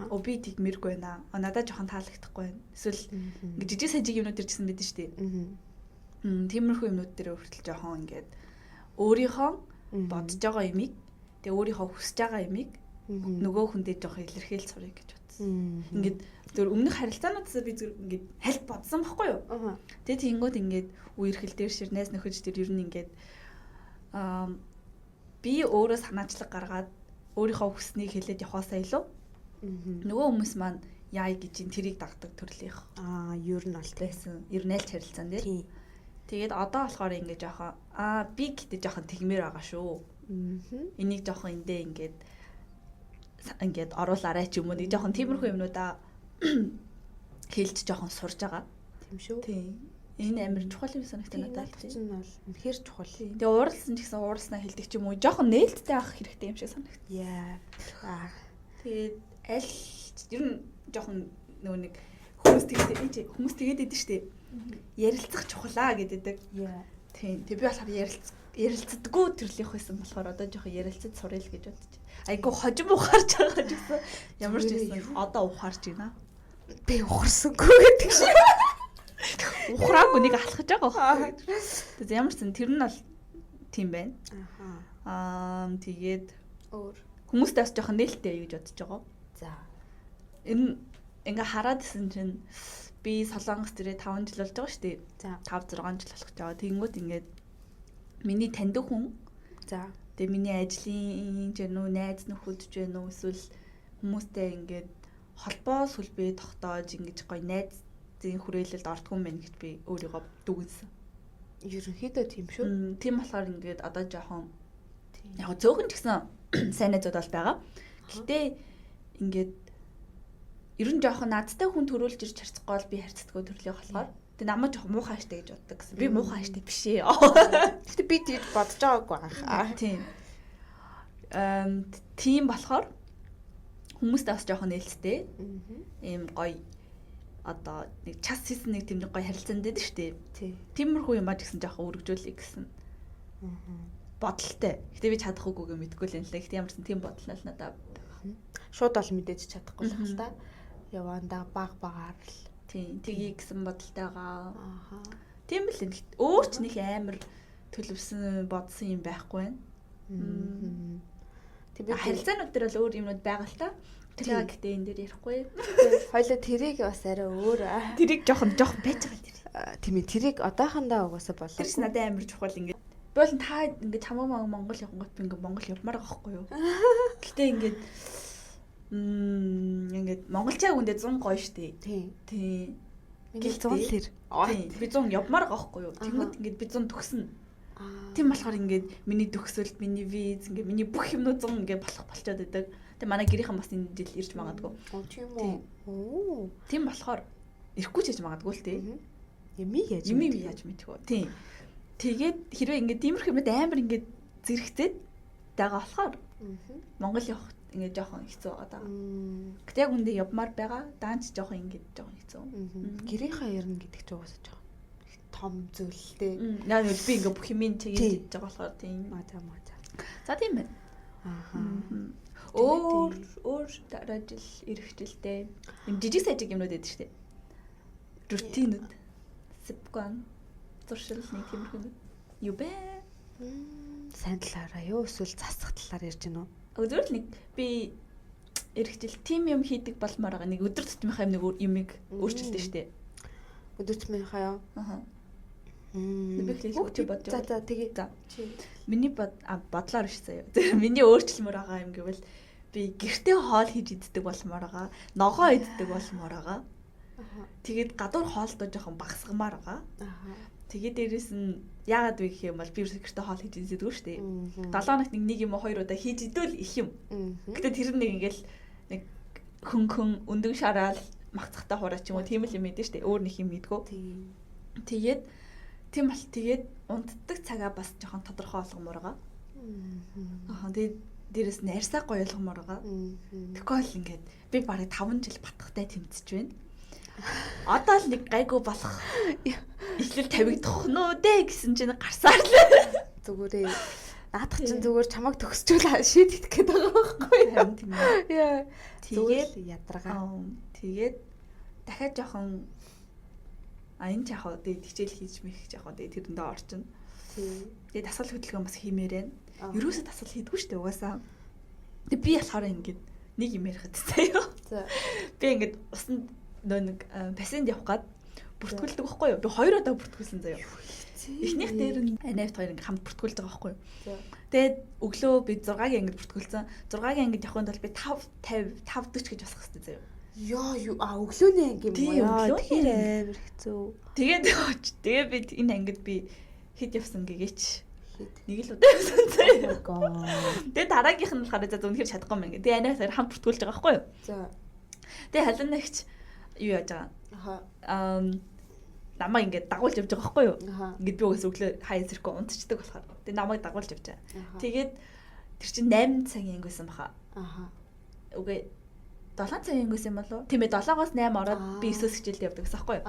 Оо би тэгмэргүй байна. Надад жоохон таалагдахгүй байна. Эсвэл ингээд жижиг сажиг юмнууд ирчихсэн байдаг шүү дээ. Тиймэрхүү юмнууд дээр хүртэл жоохон ингээд өөрийнхөө бодож байгаа юмыг тэгээ өөрийнхөө хүсэж байгаа юмыг нөгөө хүндээ жоохон илэрхийлж сурах гэж бодсон. Ингээд зөв өмнөх харилцаануудаас би зөв ингээд хальт бодсон байхгүй юу? Тэгээ тийгүүд ингээд үерхэл дээр ширнээс нөхөж дээр ер нь ингээд би өөрөө санаачлаг гаргаад өөрийнхөө хүснийг хэлээд явахаасаа илүү нөгөө хүмүүс маань яа гэж ин тэрийг дагдаг төрлийнх. Ер нь бол байсан. Ер нь аль харилцаан дээр. Тэгээд одоо болохоор ингээд жоохон би гэдэг жоохон тэгмээр байгаа шүү. Энийг жоохон эндээ ингээд оруулаарай ч юм уу нэг жоохон тиймэрхүү юмнуудаа хэлж жоохон сурж байгаа. Тийм шүү. Тийм. Энэ амар чухал юм санагдана надад. Тийм бол үнэхээр чухал. Тэгээ ууралсан ч гэсэн ууралснаа хэлдэг ч юм уу жоохон нээлттэй авах хэрэгтэй юм шиг санагдав. Яа. Тэгээд аль ер нь жоохон нөгөө нэг хүмүүс тэгээд идэв штэ. Ярилцах чухлаа гэдэг. Тийм. Тэг би болохоор ярилцдаггүй төрлийнх байсан болохоор одоо жоохон ярилцаж суръя л гэж бодчих. Айгу хожим ухаарч байгаа ч гэсэн ямар ч гэсэн одоо ухаарч байна. Би ухарсангүй гэдэг шиг. Ухраагүй нэг алхаж байгаа. Тэгээд ямар ч сан тэр нь бол тийм байна. Тэгээд өөр хүмүүстэй бас жоохон нээлттэй гэж бодож байгаа. За. Энэ ингээ хараад исэн чинь би Солонгос дээрээ 5 жил болж байгаа шүү дээ. За 5 6 жил болох гэж байгаа. Тэгэнгүүт ингээд миний таньдаг хүн. За. Тэгээ миний ажлын жинүү найз нөхөд ч вэ нүү эсвэл хүмүүстэй ингээд холбоо сүлбээ тогтоож ингэж гоё найзын хүрээлэлд ордгоо мэн гэж би өөрийгөө дүгнсэн. Ерөнхийдөө тийм шүү. Тийм болохоор ингээд одоо жоохон яг зөөхөн ч гэсэн сайн найзууд бол байгаа. Гэтэ ингээд ер нь жоохон надтай хүн төрүүлж ирж харцахгүй бол би харцдаггүй төрлийн болохоор тэгээ намайг жоохон муухай штэ гэж боддог гэсэн. Би муухай штэ биш ээ. Гэтэ би тэгж бодож байгаагүй анх. Тийм. Тийм болохоор хүмүүстэй бас жоохон нээлттэй. Ийм гоё одоо нэг час хийсэн нэг тийм гоё харилцаанд байдаг штэ. Тиймэрхүү юм бач гэсэн жоохон өргөжүүлэх гэсэн. Бодолтой. Гэтэ би чадахгүй юм мэдгүй л юм лээ. Гэтэ ямар ч тийм бодол нь надад шууд бол мэдээж чадахгүй л хэл та. Явандаа багаар л тийм тгий гэсэн бодолтойгаа. Тийм л энэ өөр ч нэг амар төлөвсөн бодсон юм байхгүй байна. Тийм харилцаанууд дээр бол өөр юмнууд байгаа л та. Тэр гэхдээ энэ дээр ярихгүй. Хоёлоо тэрийг бас арай өөр. Тэрийг жоохон байж байгаа л тэр. Тийм ээ тэрийг одоохондоо угаасаа болоо. Тэр ч надад амар чухал ингээд. Бол та ингээд хамаагүй Монгол явгангууд би ингээд Монгол явмаар байгаа байхгүй юу? Гэтэ ингээд монголчаа үндэ 100 гоё штэ. Тийм. Гэл 100 л хэр. Тийм. Би 100 явмаар байгаа байхгүй юу? Тэгмэд ингээд би 100 төгснө. Тийм болохоор ингээд миний төгсөлт, миний виз, ингээд миний бүх юмнууд 100 ингээд болчиход байдаг. Тэгээ манай гэрийнхэн бас энэ жил ирж магадгүй. Тийм үү? Тийм болохоор ирэхгүй ч хийж магадгүй л тий. Ямиг яаж мэдгүй. Тийм. Тэгээд хэрвээ ингээд тиймэрхүү юмд амар ингээд зэрэгцээд байгаа болохоор Монгол явах ингээд жоохон хэцүү байгаа даа. Гэтэ яг үндэ явмаар байгаа. Даанч жоохон ингээд жоохон хэцүү. Гэрийнхаа ярина гэдэг ч угаасаа жоохон том зүйлтэй. Яа би ингээд бүх юм тэгээд байгаа болохоор тийм. Маа. За тийм байна. Өөр дараа жил ирэх жилдээ юм жижиг сажиг юмнууд байдаг шүү дээ. Рутинууд. Сэпгэн зуршил нэг тиймэрхүү юу бэ? Сайн талаараа юу эсвэл засах талаар ярьж гинөө. Өдөр л нэг би ирэх жил тим юм хийдэг болмоор байгаа. Нэг өдөр тутмынхаа нэг юмыг өөрчилдөө штэ. Өдөр тутмынхаа юу? Би хэлэх үү бодож. За тэгээ. Миний бодлоор биш заяа. Миний өөрчлөлмөр байгаа юм гэвэл би гэртээ хоол хийж иддэг болмоор байгаа. Ногоо иддэг болмоор байгаа. Тэгээд гадуур хоолтой жоохон багасгамаар байгаа. Тэгээд дээрэс нь яагаад вэ гэх юм бол би гэртээ хоол хийж иддэг шүү дээ. 7 хоногт нэг юм уу 2 удаа хийж идвэл их юм. Гэтэ тэр нэг ингээл нэг хөнгөн өндөг шараал махцахтай хураа ч юм уу тийм л юм мэдэн шүү дээ. Өөр нэг юм мэдгөө. Тэгээд тийм бол тэгээд унтдаг цагаа бас жоохон тодорхой болгомоор байгаа. Тэгээд дээрэс нь арьсаа гоё болгомоор байгаа. Тэгвэл ингээд би барыг 5 жил батхтай тэмцэж байна. Одоо л нэг гайгүй болох ихлэл тавигдах нь үү дээ гэсэн чинь гарсаар л зүгээрээ наадах чинь зүгээр чамайг төгсчүүл шийдэх гээд байгаа байхгүй юу? Тийм ээ. Тэгээд ядаргаа. Тэгээд дахиад жоохон энэ ч яг хаа тэгээд хичээл хийж мэх яг хаа тэгээд тэрэндээ орчин. Тэгээд дасгал хөдөлгөөн бас хиймээрэн. Ерөөсөө дасгал хийдэггүй шүү дээ угаасаа. Тэгээд би болохоор ингээд нэг юм ярихад заяа. Би ингээд усанд нэг пациент явах гад бүртгүүлдэг байхгүй юу? Би 2 удаа бүртгүүлсэн заяа. Эхнийх дээр нь анавт хоёр ингээд хамт бүртгүүлдэг байхгүй юу? Тэгээд өглөө би 6-гийн ангид бүртгүүлсэн. 6-гийн ангид явахын тулд би 5 40 гэж басах хэрэгтэй заяа. Өглөөний анги юм уу? Тэгэхээр амар хэцүү. Тэгээд би энэ ангид би хэд явсан гэгээч. Нэг л удаа явсан заяа. Тэгээд дараагийнх нь болохоор за үнэхээр чадахгүй юм ингээд. Тэгээд анавт хоёр хамт бүртгүүлж байгаа байхгүй юу? Тэгээд халуунагч юу яаж байгаа? Намайг ингээд дагуулж явж байгаа байхгүй юу? Ингээд би угаас өглөө хаяа зэрэг унтчихдаг болохоор. Тэгээд намайг дагуулж явж байгаа. Тэгээд тэр чинь 8 цагийн анги байсан баха. Үгүй 7 цагийн анги байсан юм болов уу? Тийм ээ 7-оос 8 ороод би 9-өөс хичээлд явдаг гэсэн байхгүй юу?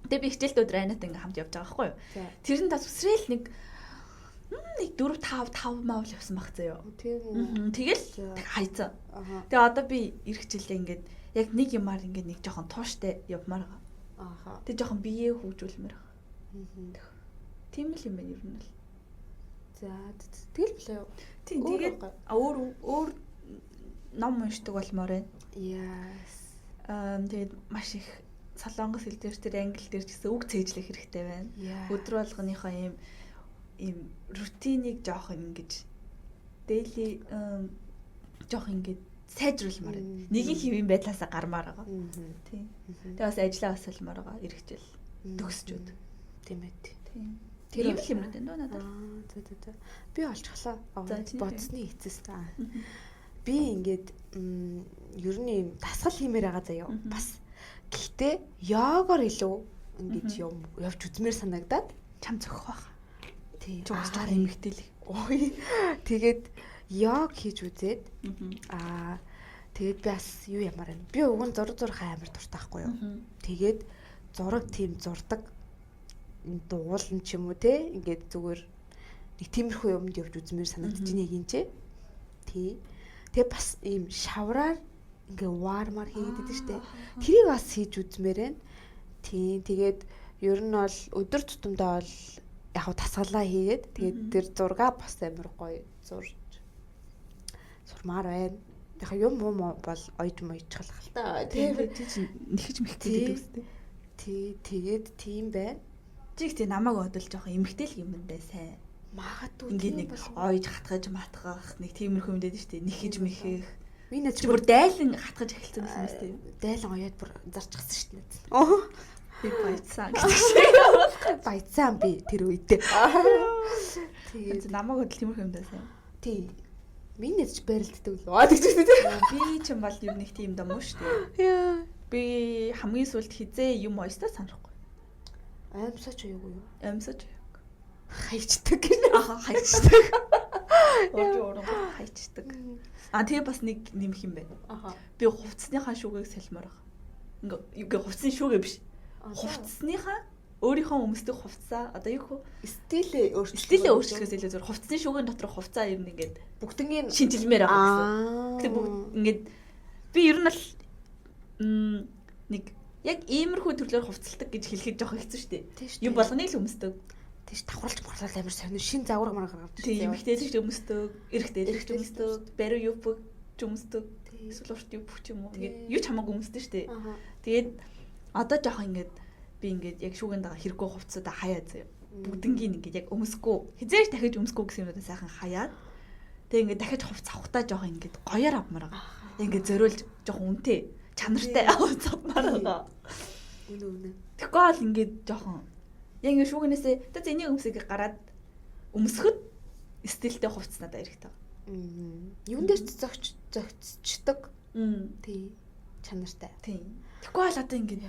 Тэгээд би хичээлд өдөр анат ингээд хамт явж байгаа байхгүй юу? Тэр нь тас үсрээл нэг 4 5 маавал явсан баг заяа. Тэгэл хайцсан. Тэгээ одоо би ирэх жилдээ ингээд яг нэг юмар ингээд нэг жоохон тууштай явмаар байгаа. Тэг жоохон биеэ хөгжүүлмээр байгаа. Тийм л юм байна ер нь л. За тэгэл блээ юу? Тийм тэгээд өөр ном уншдаг болмоор байна. Яс. Тэгээд маш их солонгос хэл дээр тэр англи дээр ч гэсэн үг цээжлэх хэрэгтэй байна. Өдөр болгоныхоо ийм рутиныг жоохон ингэж daily жоохон ингэж сайжруулмаар байна. Нэгийн хэвийн байдлаасаа гармаар байгаа. Тийм. Тэгээ бас ажиллаа асуулмаар байгаа. Иргэжэл төгсчүүд. Тийм ээ. Тийм. Тэр юм юм байна надад. За. Би олчихлаа. Бодсны эцэс та. Би ингээд ер нь юм дасгал хиймээр байгаа заяа. Бас гэхдээ йогоор илүү ингэж явж үзмээр санагдаад чам зөхөх байх. Тийм. Жоо эмгтэл. Ой. Тэгээд йог хийж үзээд тэгээд би бас юу ямар байна. Би уг нь зураг амар дуртай байхгүй юу. Тэгээд зураг тийм зурдаг дуулан ч юм уу те ингээд зүгээр нэг тиймэрхүү юмд явж үзмээр санагдаж байна юм чи. Тэгээ бас ийм шавраар ингээ вармар хийгээд идэв штэ. Тэрийг бас хийж үзмээр байна. Тийм. Тэгээд ер нь бол өдөр тутамдаа бол яг тасгалаа хийгээд тэгээд тэр зургаа бас амар гоё сурмаар байна. Яг юм бол ойж моёчглах л та. Тэгээд нэхэж мэхтэй гэдэг үстэй. Тэгээд тийм байна. Жигтэй намайг бодол жоох эмхтэл юм даа сайн. Магадгүй ингээд нэг ойж хатгаж матгах нэг тиймэрхүү юм дээд штэ. Нэхэж мэхэх. Би нэ бүр дайлан хатгаж эхэлсэн юм үстэй. Дайлан оёод бүр зарчихсан штэ. Би баяцсан гэдэг шиг. Баяцсан би тэр үедээ. Тэгээд намайг бодол тиймэрхүү юм даа сайн. Тий. Миний ч барилддаг л гэж байна. Би ч юм бол юу нэг тийм дам уу штэ. Яа. Би хамгийн сүлд хизээ юм ойстоо санахгүй. Аимсаач аягүй юу? Аимсаач. Хайчдаг. Хайчдаг. Орон хайчдаг. Тэгээ бас нэг нэмэх юм байна. Би хувцсныхаа шүүгийг салмаар байгаа. Ингээ хувцсны шүүгээ биш. Хувцсныхаа өөрийнхөө өмсдөг хувцаа одоо юу хөө стилээ өөрчлөхөөс илүү зөв хувцсны шүүгийн дотор хувцаа ер нь ингээд бүгднийг шинжилмээр байгаа гэсэн. Гэтэ бүгд ингээд би ер нь л нэг яг иймэрхүү төрлөөр хувцалдаг гэж хэлэхэд жоох хэцүү шүү дээ. Юм болгоныг л өмсдөг. Тийш давхарлаж борлол амар сонир шин загвар гаргаж тийм эмхтэйч өмсдөг, эрэгтэйч өмсдөг, бариу юпг өмсдөг, эсвэл урт юпг ч юм уу ингээд юу ч хамаагүй өмсдөг шүү дээ. Тэгээд одоо жоох ингээд би ингээд яг шүүгэн дагаа хэрэггүй хувцсуудаа хаяа заяа. Бүгднгийн ингээд яг өмсөхгүй хизээш дахиж өмсөхгүй гэсэн юмудаа сайхан хаяад тэг ингээд дахиж хувц авахтаа жоох ингээд гоёор авмаар байгаа. Ингээд зориулж жоох үнэтэй чанартай авцмаар байгаа. Үнэ. Тэгэхгүй бол ингээд жоохон яг ингээд шүүгнээсээ тэ энийг өмсөгийг гараад өмсөхөд стилтэй хувцс надад хэрэгтэй байгаа. Юун дээр ч зөгцчдөг. Тий. Чанартай. Тий. Тэгэхгүй бол одоо ингээд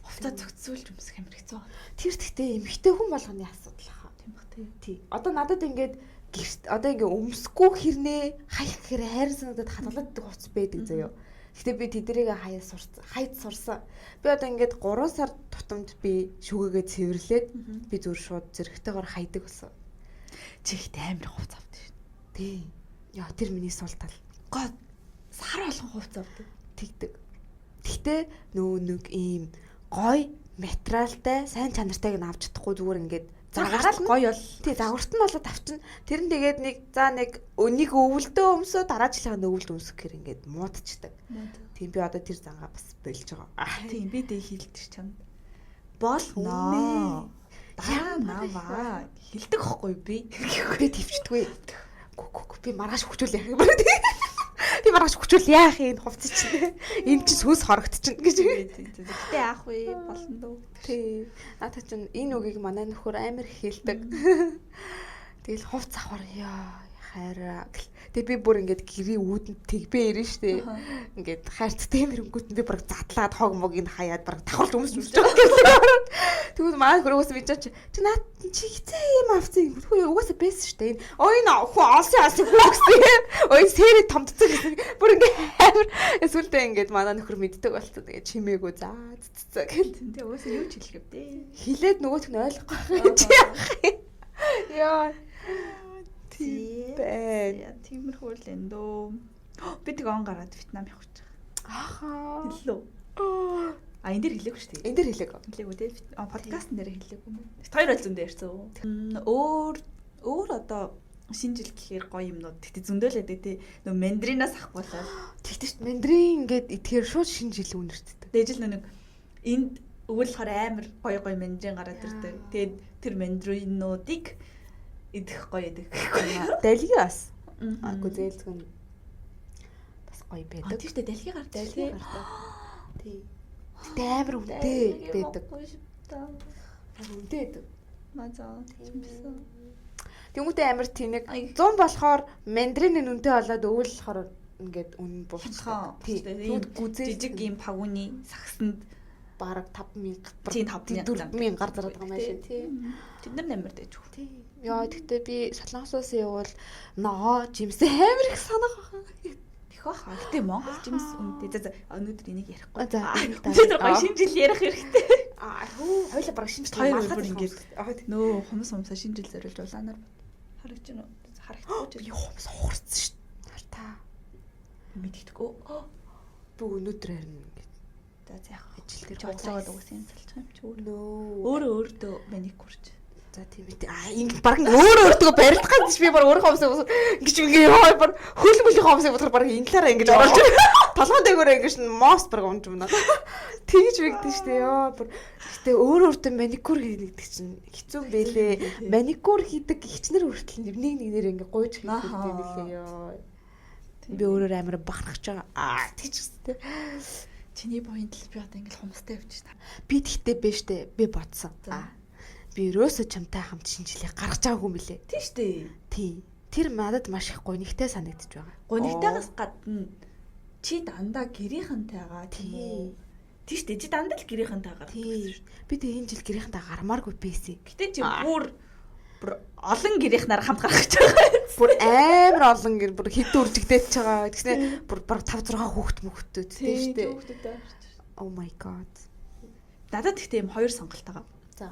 хувцас зөгцсүүлж өмсөх юм хэцүү байна. Тэр гэхдээ эмхтэй хүн болгоны асуудал хаа. Тийм бах тий. Одоо надад ингээд одоо ингээд өмсөхгүй хэрнээ хаях гэхээр хайр санагдаад хатгалагддаг хувцс байдаг заяо. Гэтэ би тэднийг хайд сурсан. Би одоо ингээд 3 сар тутамд би шүгээгээ цэвэрлээд би зүр шууд зэрэгтэйгээр хайдаг болсон. Чихтэй амар хувц авдаг шин. Тий. Яа тэр миний сул тал. Гоо сар болгон хувц авдаг. Тэгдэг. Гэтэ нөө нэг ийм гой материалтай, сайн чанартайг нь авч чадахгүй зүгээр ингээд загараад гоё бол. Тий, загварт нь болоод авчин. Тэр нь тэгээд нэг өвөлдөө өмсөө дараа жилийн өвөлд өмсөх гэр ингээд муудчихдаг. Тийм би одоо тэр зангаа бас болж байгаа. Тийм би дэ хилдэг чам. Болно. Наваа хилдэг хөхгүй би. Би твчдэггүй. Би маргааш хүчүүл яах юм бэ? Би маргааш хүчүүл яах юм хувцс чинь. Энд чинь сүнс хорогдчихно гэж. Гэтэ яах вэ? Болно дөө. Тий. Наадах чинь энэ үгийг манай нөхөр амар хэлдэг. Тэгэл хувц авахар яа хайраа. Тэгээ би бүр ингээд гэрийн үүдэнд тэгбэ ирэн штэ. Ингээд хайрцтай мэрэнгүүт би бүр задлаад хог могийг хаяад бүр давхарч өмсч байгаа. Тэгвэл маа хөрөөс би чи наа чи хизээ юм авцсан. Хөө угаасаа бэс штэ. Ой наа хөө алсын хөөс. Ой сэрэ томдцсон гэсэн. Бүр ингээд амар эсвэл ингээд манай нөхөр мэддэг болцоо. Тэгээ чимээгүй заа цэцээ гэл. Тэгээ угаасаа юу ч хэлэх вэ? Хилээд нөгөөх нь ойлгохгүй чи яах юм. Яа. Тиймэрхүү л энэ дөө. Би тэг он гараад Вьетнам явах гэж байгаа. Ахаа. Хэллээ. Энэ дэр хэлээгүй шүү дээ. Энэ дэр хэлээгүй. Хэлээгүй дээ. Подкастн дээр хэлээгүй. Хоёр бол зөндөө ярьсан. Өөр одоо шинэ жил гэхээр гоё юмнууд. Тэгтээ зөндөөлээд дээ. Нөө мандаринаас авах болоо. Тэгтээ мандарин ингээд идэхээр шууд шинэ жил үнэртдэг. Дээжл нэг энд өвөлхөр амар гоё мандарин гараад ирдэг. Тэгээд тэр мандаринуудыг идэх гоё идэх. Дэлхий бас. Агуу зээлзгэн бас гоё байдаг. Тийм шүү дээ. Дэлхий гардаг. Тий. Амар үнэтэй байдаг. Үнэтэй байдаг. Мазаа тиймсэн. Тэнгүүтээ амар тэнэг 100 болохоор мандарины үнэтэй болоод өвөл болохоор ингээд үнэн буурчихсан. Тэгвэл гүзээ жижиг юм пагуны сагсанд бараг 5000 4000 гар зараад байгаа юм шиг тий. Тэд нар амар дэж үү. Тий. Яа тэгтээ би Солонгосоос явбал ногоо жимс амар их санах байгаа. Их баха. Гэтэ Монгол жимс үнэтэй. За өнөөдөр энийг ярихгүй. За өнөөдөр гоё шинэ жил ярих хэрэгтэй. Хоёлаа бараг шинэ жил хоёр ингээд нөө хумсаа шинэ жил зориулж улаанаар харагч нь харагдахгүй. Би хумс хуурсан шүү дээ. Хартаа. Мэддэггүй. Би өнөөдөр харин ингээд. За яах вэ? Ажил дээр хоцоогоод угсаа юм салчих юм чи өөрөө. Өөртөө маникюрч. За тийм ээ. Ингээд баг өөртөө барилдах гэж би баг өөрөө хомсоо ингэж ингээ яа баг хөлмөлийн хомсоо бодохоор баг инглаараа ингэж оруулж толгой дээгүүрээ ингэж мост баг унж байна. Тэгж бигдэн штэ ёо. Гэтэ өөртөө маникюр хийдэг чинь хэцүү бэлээ. Маникюр хийдэг гихчнэр хүртэл нэг нэр ингээ гуйж хийдэг бэлээ ёо. Би өөрөө амар бахархаж байгаа. Тэгч үстэй. Чиний point л би одоо ингээл хумстай явж та. Би тэгтээ биш дээ. Би бодсон. Би ерөөсөө чамтай хамт шинжилгээ гаргаж байгаагүй юм билээ. Тийм шүү дээ. Тий. Тэр надад маш их гонигтай санагдчих байгаа. Гонигтайгаас гадна чи дандаа гэрийнхэнтэйгаа тийм үү? Тийм шүү дээ. Чи дандаа л гэрийнхэнтэйгаа. Тий. Би тэг энэ жил гэрийнхэнтэй гармааргүй байсан. Гэтэ чи бүр олон гэрийнхнаар хамт гаргаж байгаа. Бүр амар олон гэр бүр хэд үржигдэж байгаа. Тэгснэ бүр 5 6 хүүхэд тийм шүү дээ. Oh my god. Надад ихтэй юм хоёр сонголт байгаа. За.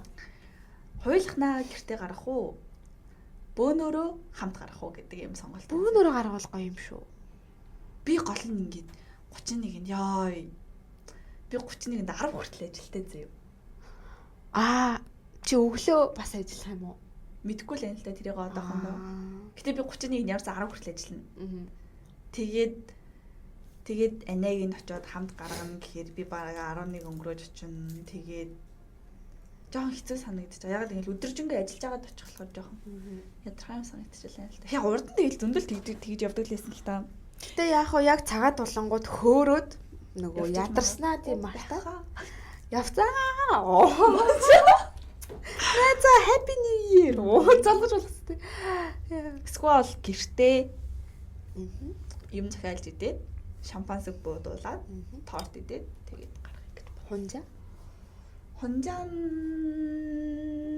Хойлохнаа гэртээ гарах уу? Бөөнөрөө хамт гарах уу гэдэг юм сонголт. Бөөнөрөө гаргавал гоё юм шүү. Би гол нь ингээд 31-нд яа. Би 31-нд 10 хүртэл ажилтаа заяа. Чи өглөө бас ажиллах юм уу? Мэдгүй л энэ л да тэрийг одоохондоо. Гэтэ би 31-нд ямарсан 10 хүртэл ажиллана. Тэгээд анаагийн очиод хамт гаргана гэхээр би бараг 11 өнгөрөөж очино. Тэгээд жоохон хэцүү санагдчих. Яг л өдөржингөө ажиллаж байгаад очих болохоор жоохон ядрах юм санагдчихлаа л та. Яг урд нь тэгэл зөндөл тэгж явдаг лээсэн л та. Гэтэ яг хоо яг цагаад болонгууд хөөрөөд нөгөө ядарснаа тийм мартаа. Явцаа. За happy new year. Залгаж болох хэвээр. Эсвэл гэртээ юм захиалж идээд шампансыг буудуулаад торт идээд тэгээд гаргах гэж. 혼자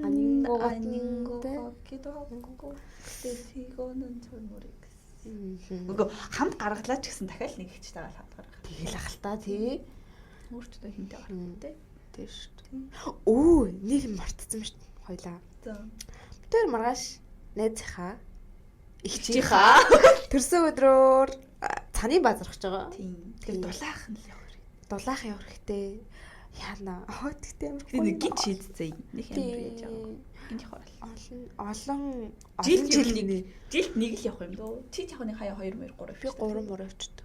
아닌 것 같기도 하고 근데 이거는 잘 모르겠어. 그거 хамт гаргалаа ч гэсэн дахиад нэг ихчтэйгээ хамт гаргах. Тэгэл ах л та тий. Өөртөө хинтэй гаргахтэй. Тэр шүү дээ. Нэг юм мартсан шүү дээ. Хойлоо. За. Тэр маргааш найзынхаа ихчийнхаа төрсөн өдрөөр цаны базархаж байгаа. Тийм. Тэр дулаахан л явах. Дулаахан явах хэрэгтэй. Яна. Тэгтээ амар Тэгээ нэг гин шийдцээ нэг амар яаж байгаа. Гинт хорол. Олон жилд нэг л явах юм дөө. Чи яг нэг хаяа 2 2 3 би 3 мөр очд.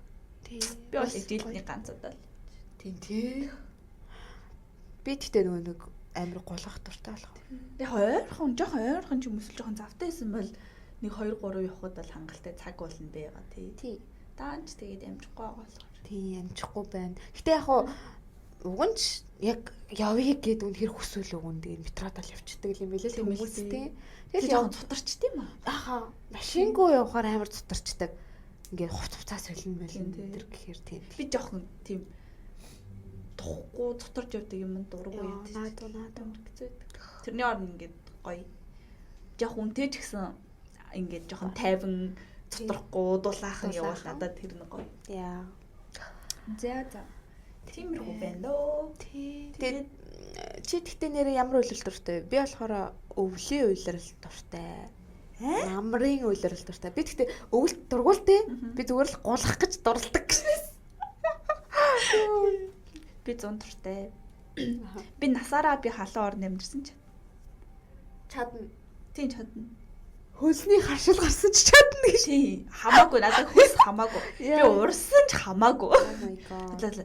Тий. Би бол жилд нэг ганц удаа л. Тий. Би тэгтээ нөгөө нэг амар голох дуртай болох. Тэгээ жоохон ойрхон ч хүмүүс л жоохон завтай байсан бол нэг 2 3 явахад бол хангалттай цаг болно байгаа тий. Даанч тэгээд амжихгүй байгаа болохоор. Тий, амжихгүй байна. Гэтэ яг уг нь яг явъя гэд үнэхэр хүсвэл өгөн тэгээд метродол явчихдаг юм билээ л хүмүүс тий. Тэгэл жоохон цутарчд юм аа. Аха, машингүй явахаар амар цутарчдаг. Ингээд хувцас солино байлын тэр гэхээр тий. Би жоохон тийм тухгүй цутарч явдаг юм дурггүй юм. Наад хэцүү. Тэрний орн ингээд гоё. Жоохон үнтэй ч гэсэн ингээд жоохон тайван цутрахгүй дулаахан явал надад тэр нэг гоё. Яа. За. Тиймэрхүү байна лөө. Тэгээд чи тэгтээ нэр ямар үйлрэл дуртай? Би болохоор өвлийн үйлрэл дуртай. Намрын үйлрэл дуртай. Би тэгтээ өвөлт дургуултай. Би зүгээр л гулах гэж дурладаг гэсэн. Би 100 дуртай. Би насаараа би халуун орн амьдэрсэн ч. Чадна. Тийм чадна. Хөлсний харшил гарсан ч чадна гэж. Тийм. Хамаагүй надад хөлс хамаагүй. Би урсан ч хамаагүй. Oh my god.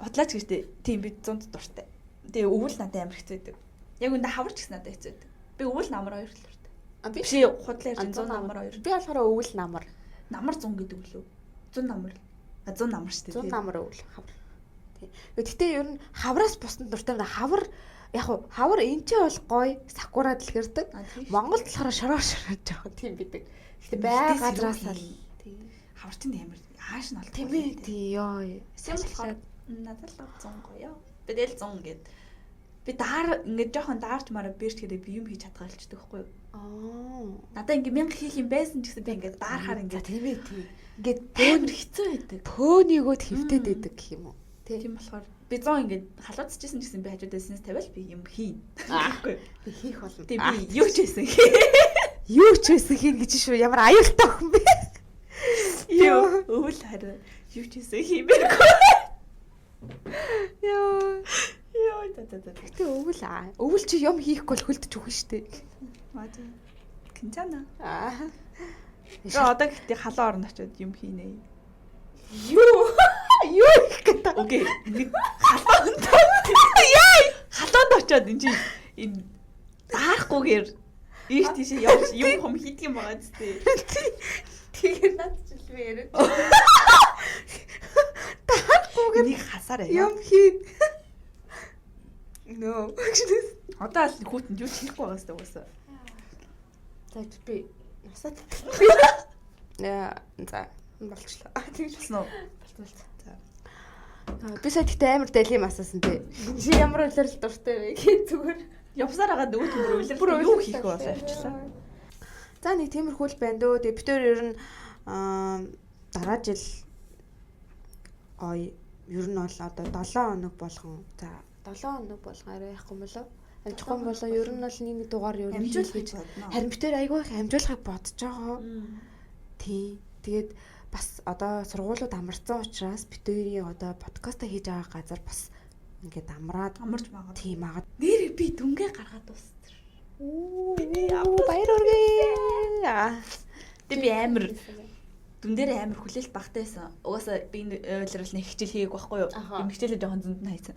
Хотлаач гэжтэй. Тийм би 100 дуртай. Тэгээ өвөл надад амар хэцүү байдаг. Яг үндэ хаварч гэсэн надад хэцүү байдаг. Би өвөл намар 2 л дуртай. Би худлаа ярьж 100 намар 2. Би болохоор өвөл намар. Намар 100 гэдэг үлээ. 100 намар. 100 намар шүү дээ. 100 намар өвөл хавар. Тийм. Гэтэ ер нь хавраас бусна дуртай байна. Хавар яг хавар энтэй бол гоё сакура дэлгэрдэг. Монголд болохоор шороо жоох тийм бидэг. Гэтэ бай газраас л тийм. Хаварчин амар ааш нь бол тийм ээ. Тийм ёо. Сэм болохоор надад л 100 гоё. Бидэл 100 гээд би даар ингээд жоохон даарч мараа бэрч гэдэг би юм хийж чадгаа хэлчихдэг байхгүй юу? Надаа ингээд 1000 хийх юм байсан ч гэсэн би ингээд даарахаар ингээд тийм ээ тийм. Ингээд бөөнөр хэцүү байдаг. Пөөнийгөө твтээд байдаг гэх юм уу? Тийм болохоор би 100 ингээд халууцчихсан ч гэсэн би хажууд эснээс тавиал би юм хийн. Аахгүй. Би хийх болно. Тийм би юу ч байсан. Юу ч байсан хийн гэж шүү. Ямар аюултай охин бэ? Юу өвөл хараа. Юу ч байсан хиймээргүй. Яа, Гэтэ өвөл чи юм хийхгүй бол хөлдөж өгнө штэ. Маа. Кинчана. Одоо гэтээ халуун орнд очиод юм хийнэ. Юу их гэдэг. Окей. Нэг халуунд. Яа! Халуунд очиод энэ даарахгүйгээр ийш тийш явж юм хом хийдэг юм байгаа зү. Тэгэхээр над ч л би яриад. Нэг хасаарай. Юм хийн. No. Одоо л хүүтэнд юу ч хийхгүй байгаас угаасаа. За би насаад. За болчлоо. Тэгж болсноо. За. Би сая тэгтээ амар дайли юм асуусан тий. Чи ямар үйлрэл дуртай вэ гэх зүгээр. Явсаар байгаа нөгөө төмөр үйлрэл юу хийх вэ авчлаа. За нэг тиймэрхүү л байна дөө. Тэгээ битээр ер нь дараа жил ой ер нь бол одоо 7 хоног болгон за 7 хоног болгон арай яахгүй болоо. Амжихгүй болоо ер нь бол нэг дугаар ер нь амжуулах гэж бодно. Харин битээр айгүй их амжуулахыг бодож байгаа. Тий. Тэгээд бас одоо сургуулиуд амарсан учраас битээрийн одоо подкаст хийж байгаа газар бас ингээд амарч байгаа. Тий магад. Нэр би дүнгээ гаргаад дуусчих. Баяр хүргэе. Би амар дүн дээр амар хүлээлт багтай байсан. Угаасаа би үйлрэл нэг хичээл хийгээг байхгүй юу? Юм хичээлээ жоохон зөнд нь хайцсан.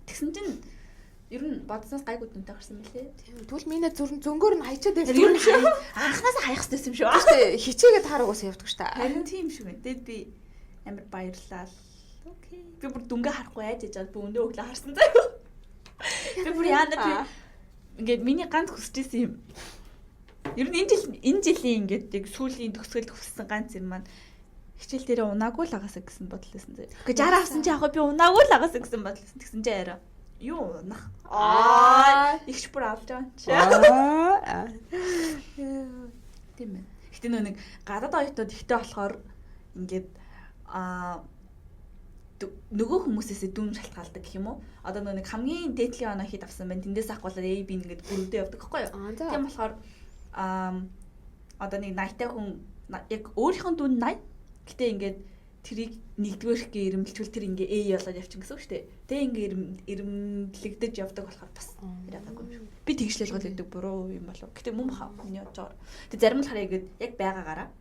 Тэгсэн чинь ер нь бодсоос гайгүй дүнтэй гарсан мөлий. Тэгвэл миний зөнгөөр нь хайчаад байсан. Ер нь анханасаа хаях хэрэгтэй юм шүү. Гэтэ хичээгээ таар угаасаа явдаг шүү дээ. Харин тийм шүү байна. Тэгэд би амар баярлалаа. Окей. Би бүр дүнгээ харахгүй айж яжаад би өндөө өглөө харсан заяа. Би бүр яана би ингээд миний ганц хүсэж исэн юм. Ер нь энэ жилийн ингээд яг сүүлийн төгсгөлд хүссэн ганц юм маань хичээл дээрээ унаагүй л агаасаа гэсэн бодол байсан заяа. Гэхдээ 60 авсан чи яг би унаагүй л агаасаа гэсэн бодол байсан. Тэгсэн чи арай юу унах. Ихч бүр авч байгаа чи. Тийм ээ. Гэтэ нэг гадаад оюутнууд ихтэй болохоор ингээд нөгөө хүмүүсээс дүн шалтгаалдаг гэх юм уу? Одоо нэг хамгийн дээдлийн оноо хэд авсан байна. Тэндээс авахгүйгээр A B ингээд бүрдээ явдаг гэхгүй юу? Тийм болохоор одоо нэг 80-тай хүн яг өөрийнх нь дүн 80. Гэтэ ингээд тэрийг нэгдүгээрхгээ ирэмэлжүүл тэр ингээ A болоод явчих гэсэн үг шүү дээ. Тэгээ ингээ ирэмлэгдэж явдаг болохоор бас яриагаагүй юм шүү. Би тэгшлэл гол гэдэг буруу юм болов. Гэтэ мөн баха миний бодож. Тэг зарим нь болохоор яг байгаагаараа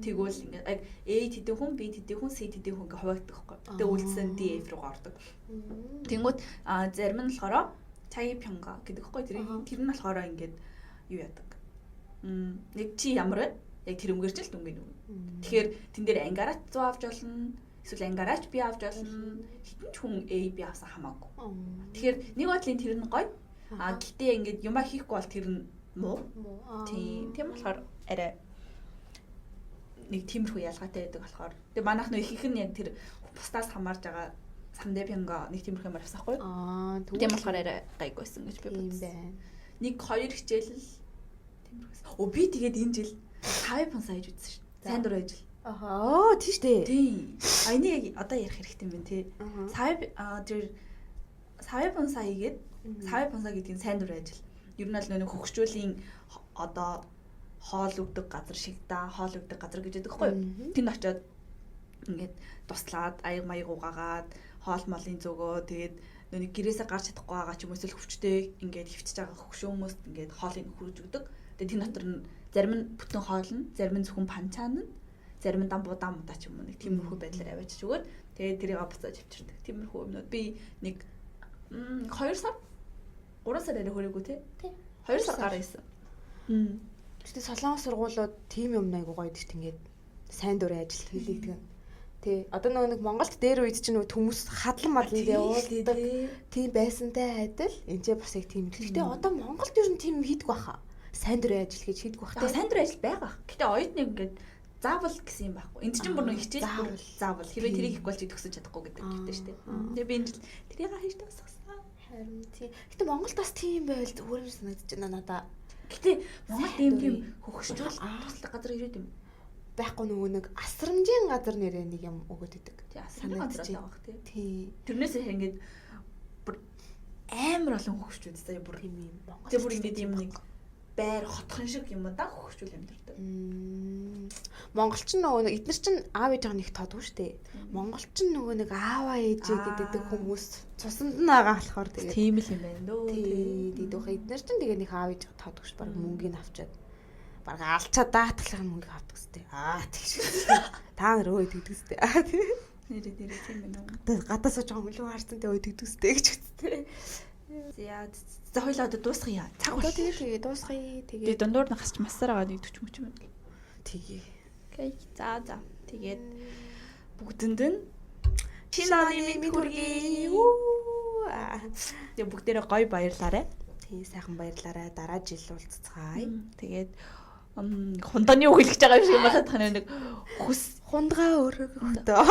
тэгвэл ингээ яг A тэдэн хүн, B тэдэн хүн, C тэдэн хүн ингээ хуваагддаг байхгүй. Тэг үйлдэлсэн D F руу ордог. Тэнгүүд зарим нь болохоор чай пянга гэдэг байхгүй. Тэр нь болохоор ингээ юу яадаг. Нэг чи ямар вэ? Яг тэр өнгөрч л дүнгийн үг. Тэгэхээр тэн дээр ангаараач 100 авч болно. Эсвэл ангаараач би авч болно. Хитэн ч хүн A B авсан хамаагүй. Тэгэхээр нэг бодлын тэр нь гоё. Гэтээ ингээд юмаа хийхгүй бол тэр нь муу. Тийм болохоор арай нэг тиймэрхүү ялгаатай байдаг болохоор. Тэгээ манайх нөө ихэнх нь яг тэр бусдаас хамаарж байгаа сандэ пянга нэг тиймэрхүү юмар авсахгүй. Тийм болохоор арай гайгүйсэн гэж би бодсон. Нэг 2 хичээл тиймэрхүү. Би тэгээд энэ жил 5 сая аж үзсэн шүү. Сайн дураа ижил. Тийм шүү дээ. Тийм. Энийг одоо ярих хэрэгтэй юм байна тий. Сая сая гээд сая сая гэдэг нь сайн дураа ижил. Ер нь л нэг хөгшчүүлийн одоо хоол өгдөг газар шиг да, хоол өгдөг газар гэж яддаг байхгүй юу? Тэнд очиод ингээд туслаад аяг маяг угаагаад хоол молын зөгөө тэгээд нэг гэрээсээ гарч чадахгүй байгаа ч юм уу эсвэл хөвчтэй ингээд хөвчөж байгаа хөгшөө хүмүүст ингээд хоолыг хүргэж өгдөг. Тэгээд тэр дотор нь зарим нь бүтэн хоол нь, зарим нь зөвхөн панчаан нь, зарим нь дамбуудаа мудаа ч юм уу нэг тиймэрхүү байдлаар аваач өгөөд тэгээд тэрийг буцааж авчирдаг. Тиймэрхүү юмнууд би нэг 2 сар 3 сар арай хөрөөгүй тий. 2 сар гараа исэн. Гэхдээ солонгос сургуулиуд тийм юм айгуу гоё гэж ингээд сайн дурын ажил хийлэгдэг. Тий. Одоо нэг Монголд дээр үед чинь хүмүүс хадлан мадлан явуулдаг. Тийм байсантай адил энэ бас яг тийм. Гэхдээ одоо Монголд ер нь тийм хийдэг баха. Сайн дурын ажил гэж хийдэг бах. Сайн дурын ажил байгаа. Гэтэ оюутныг ингээд заавал гэсэн юм байхгүй. Энд чинь бүр нэг хичээл бүр заавал. Хэрвээ тэрийг хийхгүй бол чи төгсөж чадахгүй гэдэг гэдэг шүү дээ. Тэгээ би энэ жил тэрийг хийж төгсгсөн. Харин тий. Гэтэ Монголд бас тийм байвал зүгээр санагдаж байна надаа. Гэтэ Монголд тийм хөгшчүүл туслах газар ирээд юм. Байхгүй нөгөө нэг асрамжийн газар нэрээ нэг юм өгöd идэг. Тий асрамжийн газар байгаа тий. Тий. Тэрнээс ингээд бүр амар олон хөгшчүүд заяа бүр тийм юм. Монгол. Тэгээ бүр ингээд юм нэг байр хотхон шиг юм да хөгшчүүл амьдэрдэг. Монголчин нөгөө эдгээр чинь аав ээж байгаа нэг тодгүй шүү дээ. Монголчин нөгөө нэг ааваа ээжээ гэдэг хүмүүс цусанд нь байгаа болохоор тэгээд тийм л юм байна дөө. Тий. Дийдөх эдгээр чинь тэгээд нэг аав ээж тодгүй ш баг мөнгөний авчаад баг алчаад даатгалах мөнгө авдаг үстэй. Тэгш. Та нар өө тэгдэг үстэй. Нэрээ тийм байна уу? Гадаас сууж байгаа мөлөө харсан тэ өө тэгдэг үстэй гэж үстэй. За хоёлаа одоо дуусгая. Цаг уу. Тэгээ дуусгая. Тэгээ би дундуур нь хасч массараа нэг 40 мөч юм байна. Тэгээ. Окей. За. Тэгээд бүгдэнд нь шинэ оны мэд хүргэе. Тэгээ бүгдээрээ гоё баярлаарай. Тий, сайхан баярлаарай. Дараа жил уулзцгаая. Тэгээд хунданы үг хэлж байгаа юм шиг болоод тань нэг хүс хундгаа өргөдөө.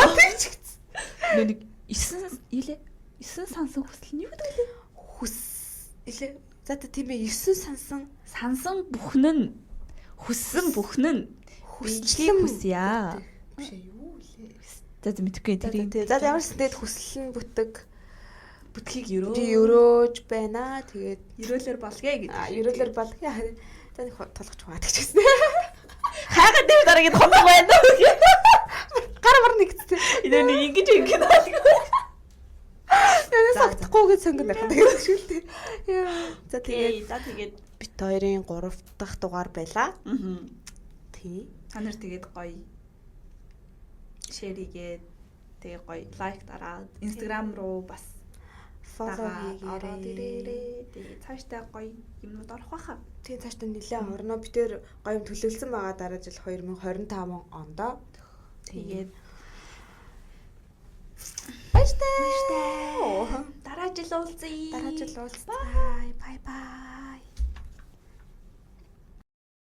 Нэг 9 сансан хүсэл нь юу гэдэг вэ? Хүс илээ. За тийм ээ 9 сансан бүхэн нь хүссэн бүхэн нь хүслийг хүсье. Биш юу лээ. За мэдгүй тэрийг. За ямар ч тэгээд хүсэл нь бүтгийг өрөөж байна. Тэгээд өрөөлөр болгоё гэж. Өрөөлөр болгоё. За нэг толгоч хаадаг ч гэсэн. Хайгаад дээр дараагийн хондог байна. Гар мар нэгтээ. Энэ нэг ингэж байдаг. Яна сагдахгүй гэж сонгоно гэдэг шүү дээ. За тэгээд бит хоёрын 3 дахь дугаар байла. Тий. Та нар тэгээд гоё шеригээд тэгээд гоё лайк дараад Instagram руу бас фоллоу хийгээрэй. Тэгээд цаашдаа гоё юмнууд орох байхаа. Тэгээд цаашдаа нэлээд орно. Би тэр гоё юм төлөвлөсөн байгаа дараа жил 2025 онд. Тэгээд баяртай. Дараа жил уулзъя. Бай бай.